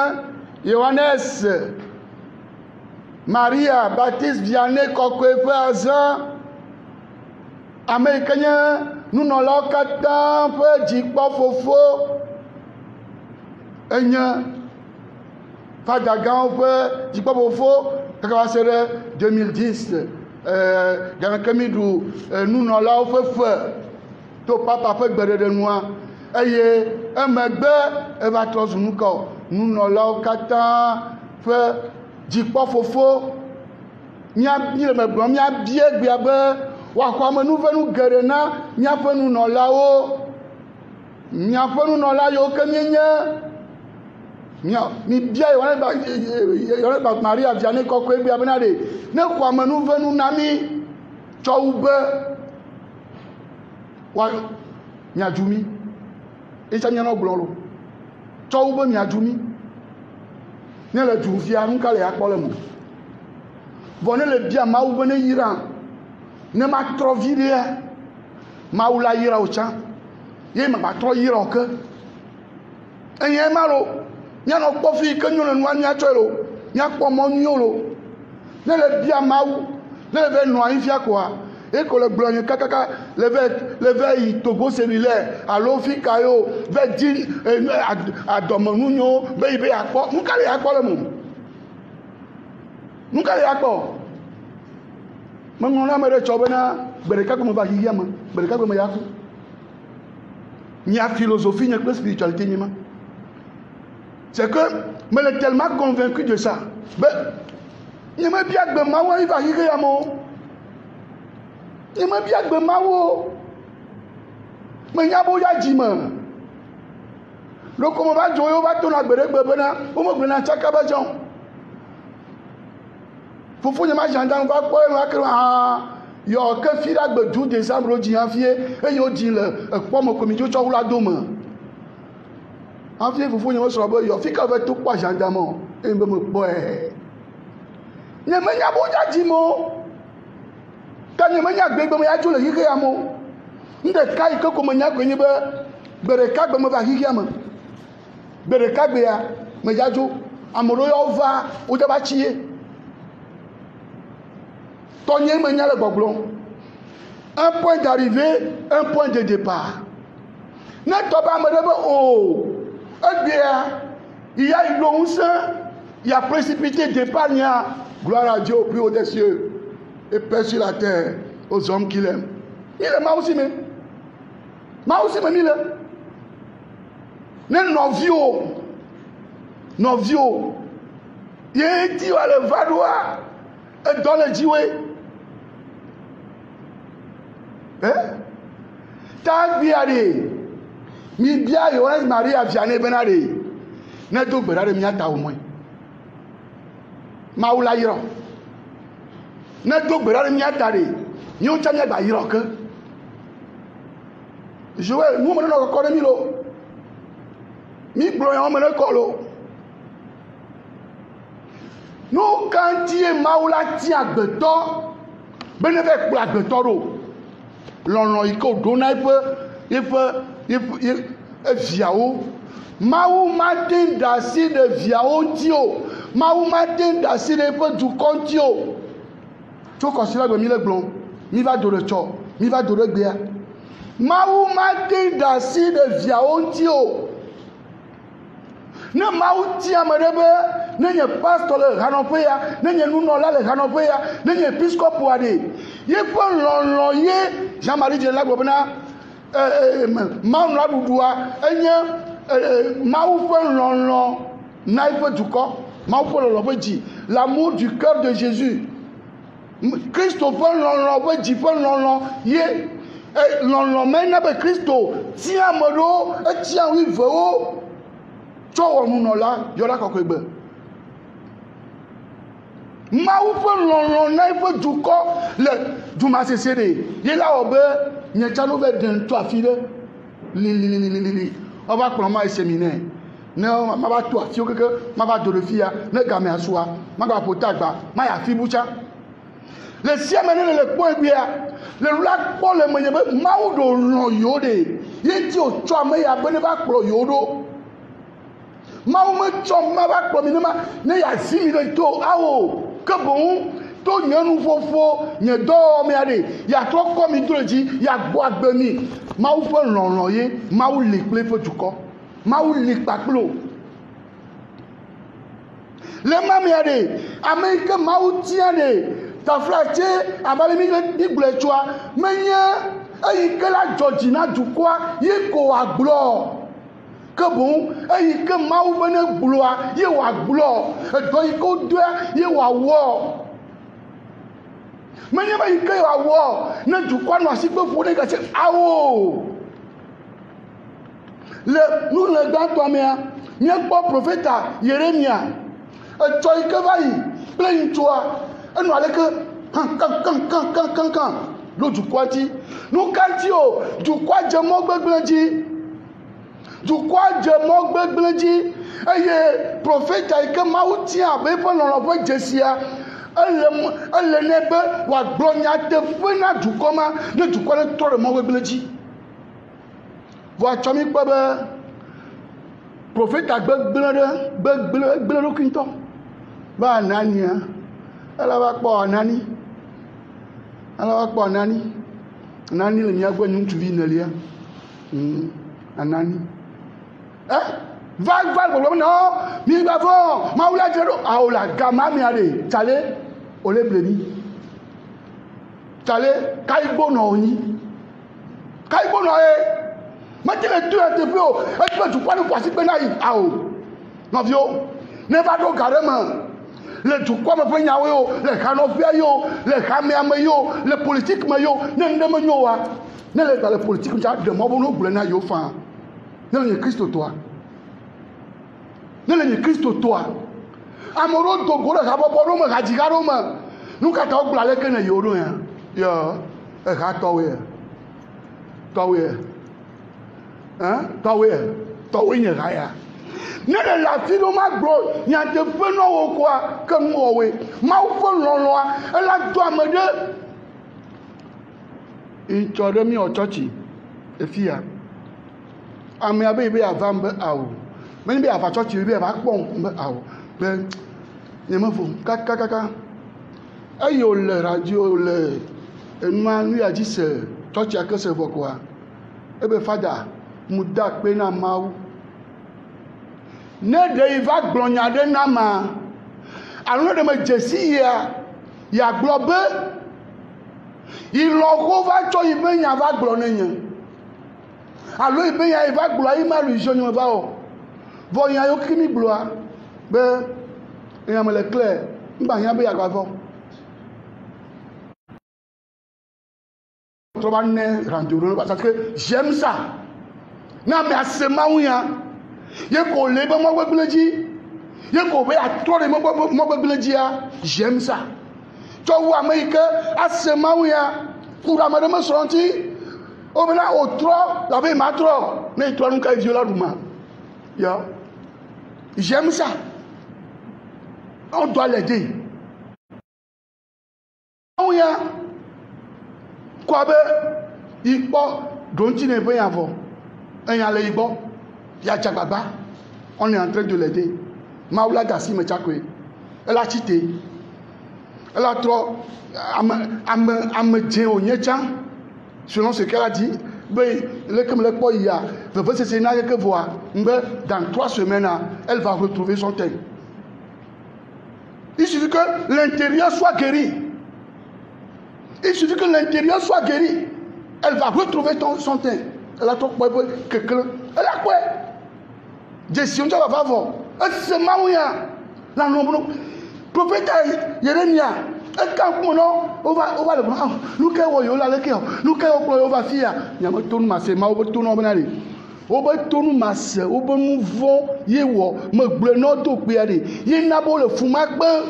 Yohanes Maria Baptiste Vianney Kɔkɔe ƒe azã, ame yi ke nye nunɔlawo katã ƒe dzikpɔfofo enye fadagãwo ƒe dzikpɔfofo kaka va se ɖe 2010. Gana ke mi ɖu nunɔlawo ƒe fe to papa ƒe gbeɖeɖenua eye emegbe eva trɔ zu nukɔ nunɔlawo katã ƒe dzikpɔfofo mi le megblɔm míabie gbea be wòaxɔ amenuvenu geɖe na míaƒe nunɔlawo, míaƒe nunɔla yiwo ke míenye mi bia Yohanes Maria Vianney Kɔkɔe bia bena ɖe ne xɔ amenuvenu na mi tsɔ wu be miadzu mi etsɛ mianɔ gblɔ lo tsɔ wu be miadzu mi ne le du fia nu ka le akpɔ le mo vɔ ne le bia Mawu be ne yra ne ma trɔ vi ɖea Mawu la yra o tsã ye ma trɔ yra o ke enye ma lo mianɔ kpɔ fi ke nyo le nua miatsɔe lo miakpɔ mɔ nyuiwo lo ne le bia Mawu ne le ve nɔ anyi fia koa eko le gblɔ nye kakaka le ve yi Togo cellulaire alo fi ka yo ve di adɔmenu nyo be yi be yakpɔ nu ka le yakpɔ le mo nu ka le yakpɔ meŋlɔ na ame ɖe tsɔ bena gbe ɖeka gbe me va hihia me gbe ɖeka gbe me ya ku mia philosophie nye kple spiritualité nye ma. C'est que me l'ai tellement convaincu de ça. Ben, il me bien que Maou il va rire à moi. Il me bien que Maou. Mais il y a beau ya dit me. Le comment va jouer on va tourner bere bebena. On me prend chaka bajon. Foufou ma gendarme va quoi va que ah yo que fira be 12 décembre di janvier et yo dit le pour me comité cho la dome. En fait, vous voyez, je suis là, fika avec tout quoi gendarme et me boy. Ne me nya boja dimo. Quand ne me nya gbe me ya jole hike amo. Nde kai ko me nya gbe be bereka gbe me va hike amo. Bereka gbe ya me ya jo amoro yo va o ja ba chie. Tonye me nya le gbogblon. Un point d'arrivée, un point de départ. Ne to ba me de oh il y a une once, il y a précipité d'épargne. Gloire à Dieu au plus haut des cieux et paix sur la terre aux hommes qu'il aime. Il est ma aussi, mais il est. Nos vieux, il est dit à le valoir et dans le jouet. Hein? T'as bien dit. Mi bia Yohanes Maria Vianney benade ne do gbera de miata o mo Mawu la yiro ne do gbera de miata de ni o tanya ba yiro ke Joël nous me no ko de mi lo mi glo yan me ne ko lo nous quand tu es maoula ti agbeto beneve pour agbeto ro lọ́nà iko dona il peut viao maou matin dasi de viao tio maou matin dasi de peu du contio tu considères que mille blond mi va de cho mi va de gbea maou matin dasi de viao tio ne maou ti amerebe ne nye pasteur le hanopeya ne nye nunola le hanopeya ne nye episcope ade ye pe lɔlɔ ye Jean-Marie de la gobena maou na dudua enye maou pe lɔlɔ na ife dukɔ maou pe lɔlɔ pe dzi l'amour du cœur de Jésus Christo pe lɔlɔ pe dzi pe lɔlɔ ye lɔlɔ me na be Christo ti ameɖewo eti awu ivewo tsɔ wɔ nunɔla yɔla kɔkɔe gbe mawu ƒe lɔlɔ na eƒe dukɔ le dumasese de ye la wɔ be nye tsanu be ɖe to afi ɖe lilililili ɔva kplɔ ma eseminɛ ne ma va to afiwo keke ma va do ɖe fia ne game asua ma gba ƒo ta gba ma yi afi butsa le sia me ne le kpɔ egbea le la kpɔ le menye be mawu ɖo lɔ yewo de ye ti o tsɔ ame ya be ne va kplɔ yewo ɖo mawu me tsɔ ma va kplɔ mi ne ma ne ya zi mi le to awo ke boŋ to nyɔnu fofo nye dɔwɔmea de yatrɔ kɔ mi do le dzi yagbɔ agbe mi mawu ƒe lɔlɔ ye mawu li kple eƒe dukɔ mawu li kpakplo le mamea de ame yi ke mawu tia de tafla tse abale mi gblɔe tsoa menye eyi ke la dzɔ dzi na dukɔa ye ko wòagblɔ ke boŋ eyi ke mawu be ne gblɔa ye wòagblɔ edɔ yi ke wodoa ye wòawɔ menye be yi ke wòawɔ ne dukɔa nɔ asi kpe ƒo ne gase awo le nu le gbãtɔa mea míekpɔ profeta Yeremia etsɔ yi ke va yi kple ŋutsua enɔ aleke kankankankankankan lo dukɔa dzi nu ka ŋuti o dukɔa dze mɔ gbegblẽ dzi dukɔa dze mɔ gbegblẽ dzi eye profeta yi ke mawu tia abe eƒe lɔlɔ ƒe dzesia ele ne be wòagblɔ nyateƒe na dukɔ ma ne dukɔ ne trɔ ɖe mɔ gbegblẽ dzi vɔ atsɔ mi kpe be profeta gbegblẽ ɖokui ŋutɔ be Anania ele va kpɔ Anani le mía gbɔ ŋutsuvi nelia Anani va gbɔgbɔ be no mi va fɔ mawu la dze ɖo awo la gama mia de tsale ole blemi tsale kayigbo nɔ wonyi kayigbo nɔ ye meti le tu ya teƒe o eti be dukɔa ne ƒo asi kpe na yi awo nɔviwo ne va ɖo ga ɖe me le dukɔ me ƒe nyawo yo le hanɔƒea yo le hamea me yo le politique me yo ne nu ɖe me nyo wa ne le ga le politique ŋuti aɖe mɔ be no gblɔ na yewo faa ne le nye Kristo toa ame ɖewo do go le habɔbɔ ɖo me hadzika ɖo me nu katã wogblɔ aleke ne yewo ɖo ya eha tɔwoe nye ha ya ne le le afi ɖo ma gblɔ nyateƒe na wo koa ke nuwɔwoe mawu ƒe lɔlɔa ela do ame ɖe etsɔ ɖe mi wɔ tsɔtsi efi ya amea be be ava be awo menye be ava tsɔtsi be ava kpɔm be awo be nye me vo kakakaka eye wòle radio le enua nu ya dzi se tsɔtsia ke se vɔ koa ebe fada mu da kpe na mawu ne ɖe yi va gblɔ nya ɖe na ma alo ne ɖe me dzesi ya gblɔ be yi lɔƒo va tsɔ yi be nya va gblɔ ne nye alo yi be nya yi va gblɔ yi ma lu zɔ nye va o vɔ nya yo kimi gblɔa be nya me le clair ŋgba nya be yagba vɔ trɔ va ne radio ɖo parce que j'aime ça na me ase mawu ya ye ko le be mɔ gbegblẽ dzi ye ko be atrɔ ɖe mɔ gbegblẽ dzia j'aime ça tsɔ wu ame yi ke ase mawu ya ku ɖe ame ɖe me srɔ̃ ŋuti o bena o trɔ labe ma trɔ ne trɔ nu ka vi la ɖu ma ya j'aime ça On doit l'aider. On y a quoi il donc il n'est pas avant. Il y a les bon, il y a Tchakbaba. On est en train de l'aider. Maoula Gassi me tchakwe. Elle a cheaté. Elle a trop à me dire au Nyetchan, selon ce qu'elle a dit. Comme le poids il y a, que voir. Dans 3 semaines, elle va retrouver son teint. Il suffit que l'intérieur soit guéri. Il suffit que l'intérieur soit guéri. Elle va retrouver son teint. Elle a trop quelqu'un. Elle a quoi? Gestion de la faveur. C'est Maouya. La nombre. Prophète Jérémia. Et quand on va le voir. Nous qui avons la lecture. Nous qui avons la fille. Il y a un tour de masse. Ma ouvre tourne en benali. Ouvre tourne masse. Ouvre mouvement. Yewo. Me bleno to kuiade. Yen nabo le fumak ben.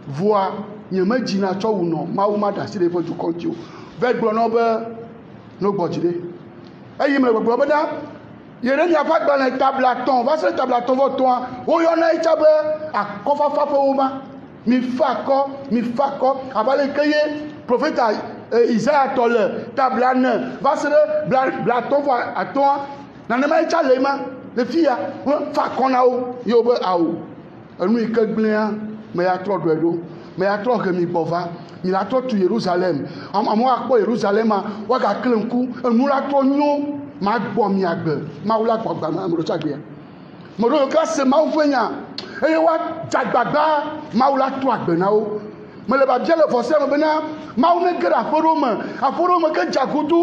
Voix. Il y a un dîner à ou non. Ma ouma d'assis les du compte. Vers Grenoble. Nos bodilés. Et il me regarde là. Il y a pas de table à ton. Va sur la table à ton votre toi. Oh y en a été à kofa fa ouma. Mi fako. Abale kaye. Prophète Isaïe tole. Table à ne. Va sur la ton voix à toi. N'en est pas lema. Les filles fakon à ou. Yobe à ou. Nous y que bléa. Mais il y a trop de l'eau. Mais il y a trop que mi bova. Il a trop de Jérusalem. À moi, à quoi Jérusalem, à quoi Klenkou, nous la trop nous, ma bonne miagbe, ma oula quoi, ma rochagbe. Mon classe, ma oufenya, et wa tchagbaga, ma oula toi benao. Mais le babia le forcer, ma oune que la forome que tchakutu,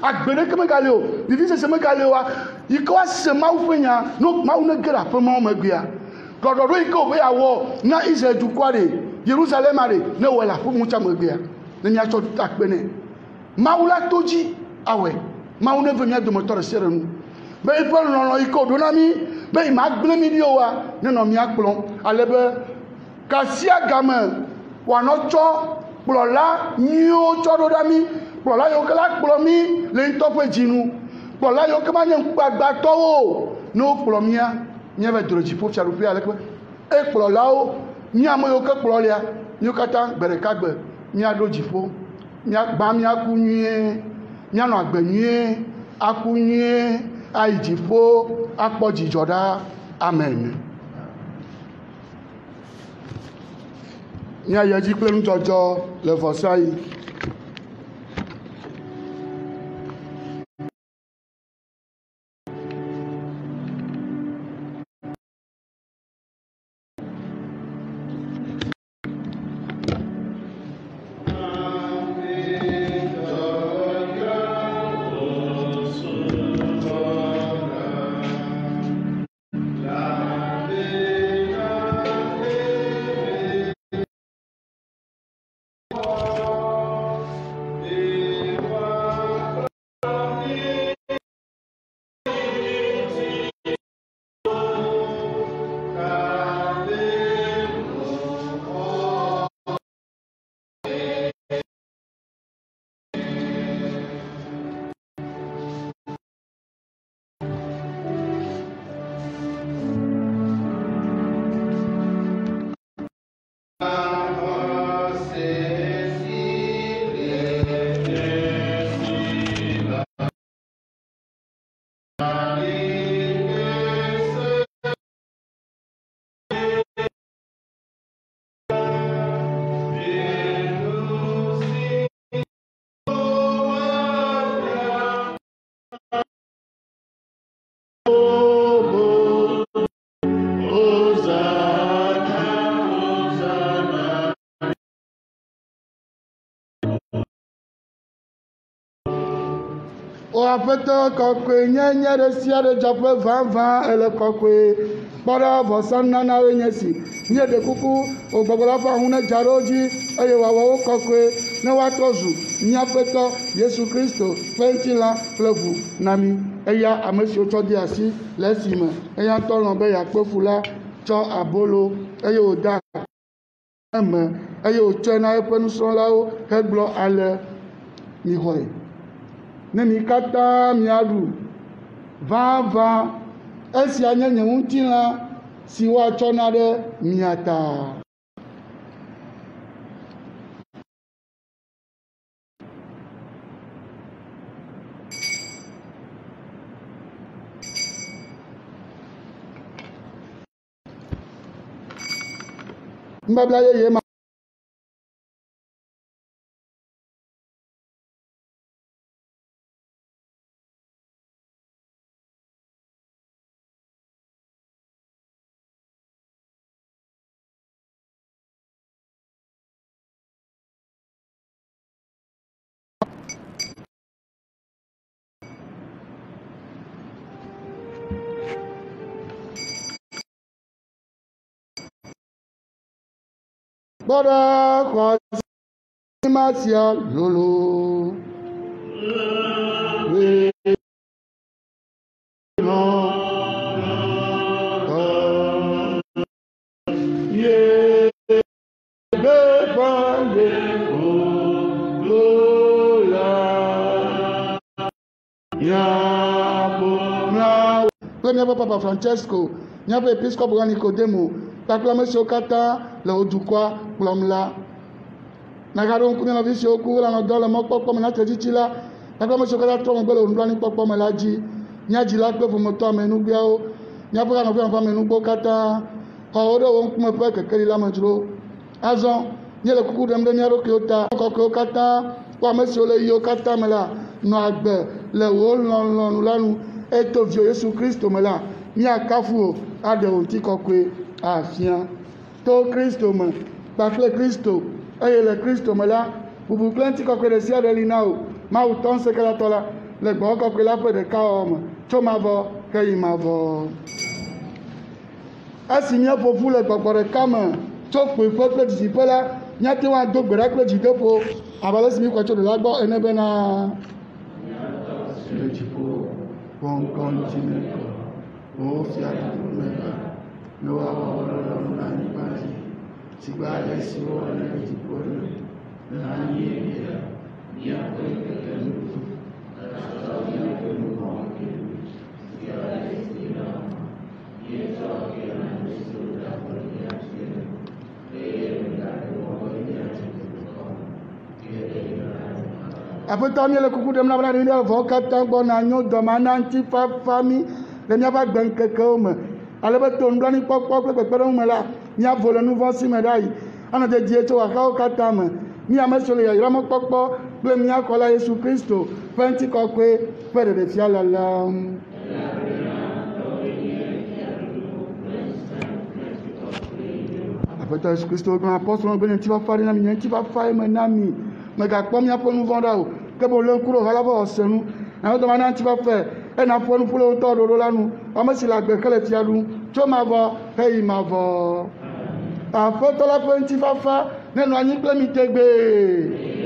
à bene que me galeo, il dit c'est me galeo, il quoi c'est ma oufenya, non, ma oune que la forome me bia. Quand on dit qu'on veut avoir, na Israël du quoi Jérusalem allez, ne voilà pour mon chamebia. Ne n'y a pas de takbene. Maoula toji, ah ouais. Maoune venir de moteur serre nous. Mais il peut non iko donami, mais il m'a blé milioa, ne non miak plomb. Allez be, kasia gamin, wanocho, pour la, nyo chododami, pour la yokala plomi, l'intopé jinu, pour la yokamanya bagbato, no plomia, n'y avait de l'jipo chaloupi avec et pour là-haut. Mia moyo ke kplolia nyokata berekagbe mia do jifo mia gba mia kunye mia no agbenye akunye aijifo akpojijoda amen nya yeji plenu jojo le Versailles. O apete kokwe nyenye de sia de jape 20 ele kokwe para vosanna na wenyesi nye de kuku o gbogbola fa hune jaroji eye wa wo kokwe ne wa tozu nya peto Yesu Kristo pentila plevu nami eya amesi ocho di asi lesime eya tolon be ya pefula cho abolo eye o da eme eye o chena epenu so lawo heglo ale mi hoye nemi kata miaru va esi anya nyeunti la si woatsɔna ɖe mia ta. Mbabla yeye ma. Bọ́dọ̀ kọ́ sí máa ṣe lòlò. Premier Papa Francesco, Nyabo Episcope Nicodemo, Proclamation Kata, le Odukwa, Plomla. Nagaron Kuna Visio Kura, Nodala Mokpo, Manatijila, Proclamation Kata, Trombo, Running Popo Malaji, Nyajila, Moto Menubiao, Nyabra November Menubo Kata, Kaodo, Onkuma Peka, Kelila Majro, Azon, Yellow Kuku, and Nero Kyota, Koko Kata, Wamesole Yokata Mela, Noagbe, Le Wol Lanu. Eto vio Yesu Kristo mela ni akafu ade onti kokwe afia to Kristo me bakle Kristo ayele Kristo mela bubu klenti kokwe de sia de linao ma uton se kala tola le gbo kokwe la pe de ka om to mavo ke imavo asinya pofu le kokore kama to pe pe disipela nyate wa do gbera pe jidepo abalesi mi ko to de lagbo enebe na con continente o fiat mega no ahora una imagen si guarda si vuole di porre la niente ya quel che la storia che non anche si ha destinato e ciò che ha nessuno da portare e la nuova idea après tant le coucou de m'la ni avocat tant bon agno de mananti fami le nya ba gben keke o me ale be to ndani popo pe pe ro me la nya vole nu von si me dai ana de die to aka o kata me ni amesole ya ramo popo ple mi akola Yesu Kristo penti kokwe pe de fiala la après tant Yesu Kristo grand apôtre ben ti va fare na mi ti va fare me na mi me ga pom ya po nu von da o ke bo le kuro hala bo senu na to mana ti ba fe e na fo nu pulo to do lanu o me si la gbe kele ti adu to ma vo hey ma vo a fo to la po ti fa fa nenu anyi ple mi tegbe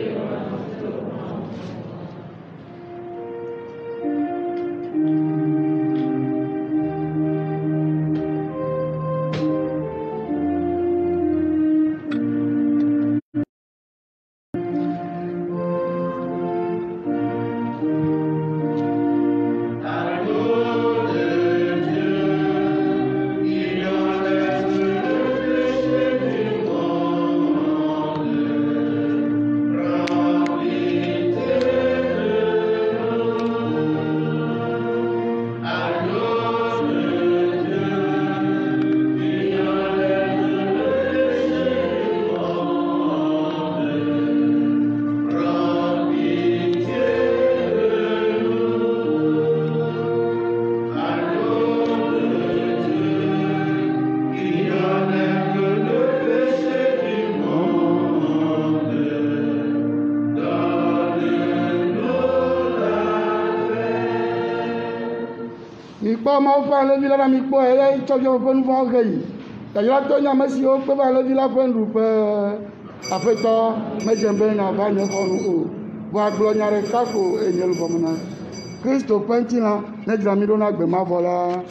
ma fa le vila na mi po ele cho yo pe nu fa ge yi ta yo to nya me si o pe ba le vila pe ndu pe afeto me jembe na ba nyo ko nu o wa glo nya re ka ko enyel bo mona Kristo penti na ne dra mi do na gbe ma vola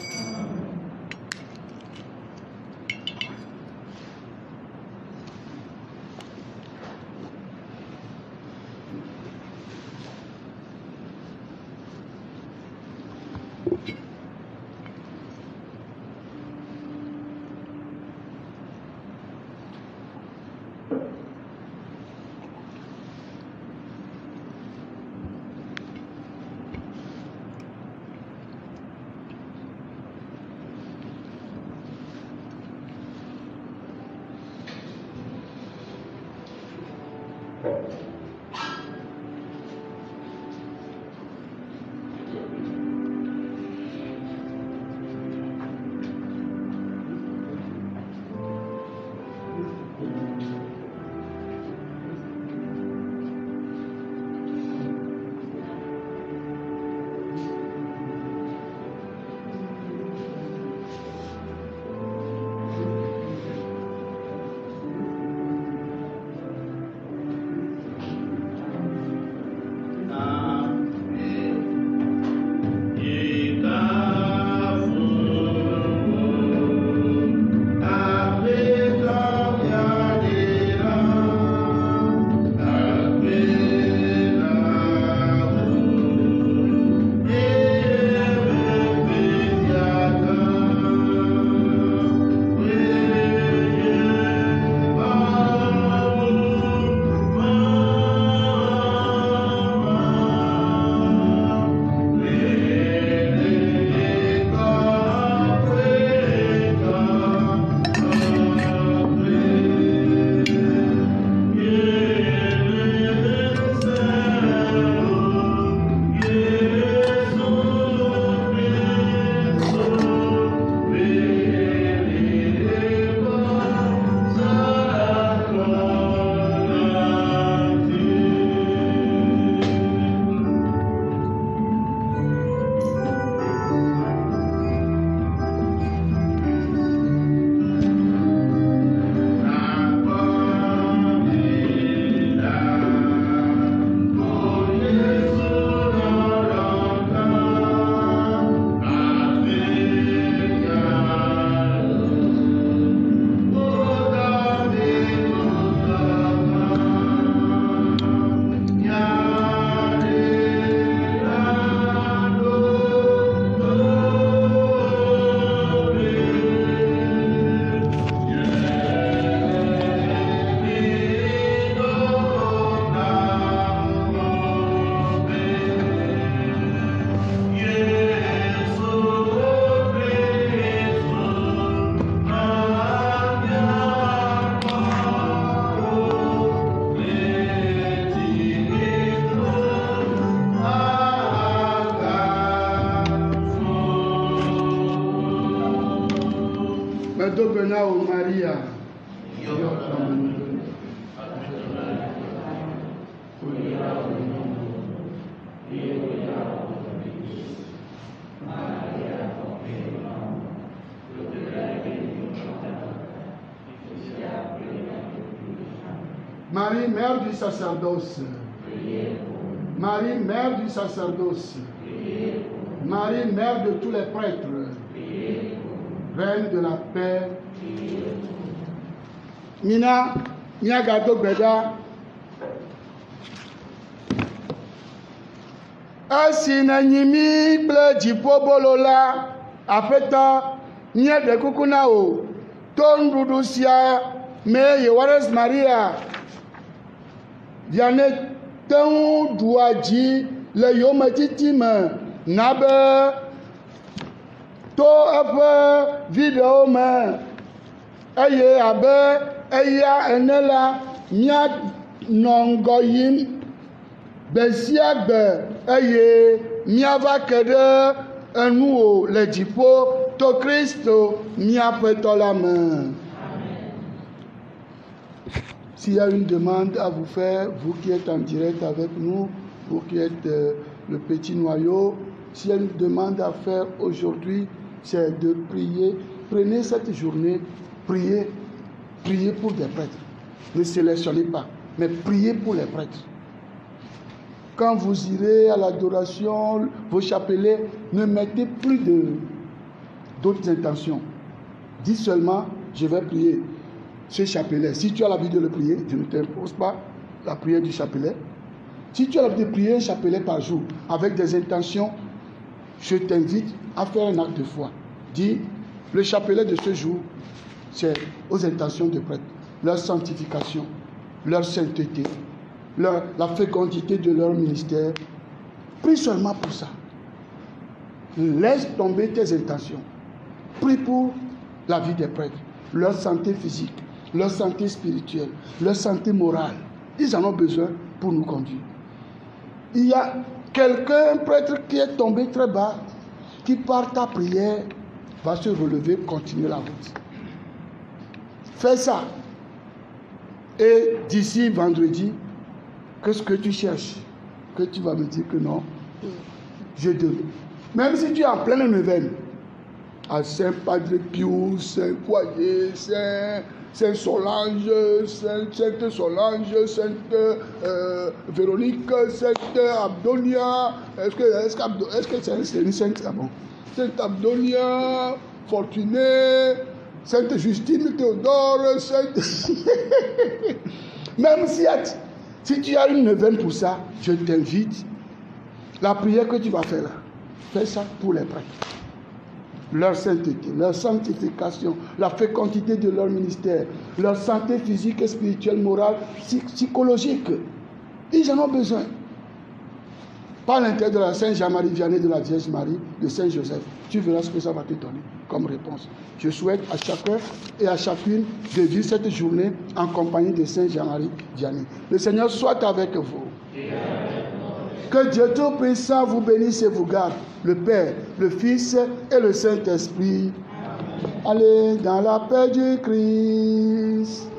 Benao Maria. Marie, mère du sacerdoce. Marie, mère du sacerdoce. Marie, mère de tous les prêtres. Reine de la paix. Mina, Niagato Beda. Asina nyimi ble jipo bolola. Afeta, nye de kukuna o. Ton dudusia, me yewares Maria. Diane ten duaji le yome titime nabe to efe video me eye abe eya enela mia nongo yim besia gbe eye mia va kede enu o le dziƒo to Kristo mia peto la main. S'il y a une demande à vous faire, vous qui êtes en direct avec nous, vous qui êtes le petit noyau, s'il y a une demande à faire aujourd'hui, c'est de prier. Prenez cette journée, priez, priez pour des prêtres. Ne sélectionnez pas, mais priez pour les prêtres. Quand vous irez à l'adoration, vos chapelets, ne mettez plus d'autres intentions. Dites seulement, je vais prier ce chapelet. Si tu as l'habitude de le prier, je ne t'impose pas la prière du chapelet. Si tu as l'habitude de prier un chapelet par jour avec des intentions, je t'invite à faire un acte de foi. Dis, le chapelet de ce jour, c'est aux intentions de prêtres, leur sanctification, leur sainteté, la fécondité de leur ministère. Prie seulement pour ça. Laisse tomber tes intentions. Prie pour la vie des prêtres, leur santé physique, leur santé spirituelle, leur santé morale. Ils en ont besoin pour nous conduire. Il y a quelqu'un, un prêtre qui est tombé très bas, qui par ta prière va se relever, continuer la route. Fais ça. Et d'ici vendredi, qu'est-ce que tu cherches? Que tu vas me dire que non. Je donne. Même si tu es en pleine neuvaine, à Saint-Padre Pius, Saint-Foyer, Saint-Solange, Sainte Solange, Sainte Véronique, Sainte Abdonia, est-ce que c'est une sainte? Ah bon. Sainte Abdonia, Fortunée, Sainte Justine Théodore, Sainte... Même si tu as une neuvaine pour ça, je t'invite. La prière que tu vas faire là, fais ça pour les prêtres. Leur sainteté, leur sanctification, la fécondité de leur ministère, leur santé physique et spirituelle, morale, psychologique. Ils en ont besoin. Par l'intérêt de la Sainte Jean-Marie Vianney, de la Vierge Marie, de Saint Joseph, tu verras ce que ça va te donner comme réponse. Je souhaite à chacun et à chacune de vivre cette journée en compagnie de Saint Jean-Marie Vianney. Le Seigneur soit avec vous. Que Dieu Tout-Puissant vous bénisse et vous garde, le Père, le Fils et le Saint-Esprit. Allez dans la paix du Christ.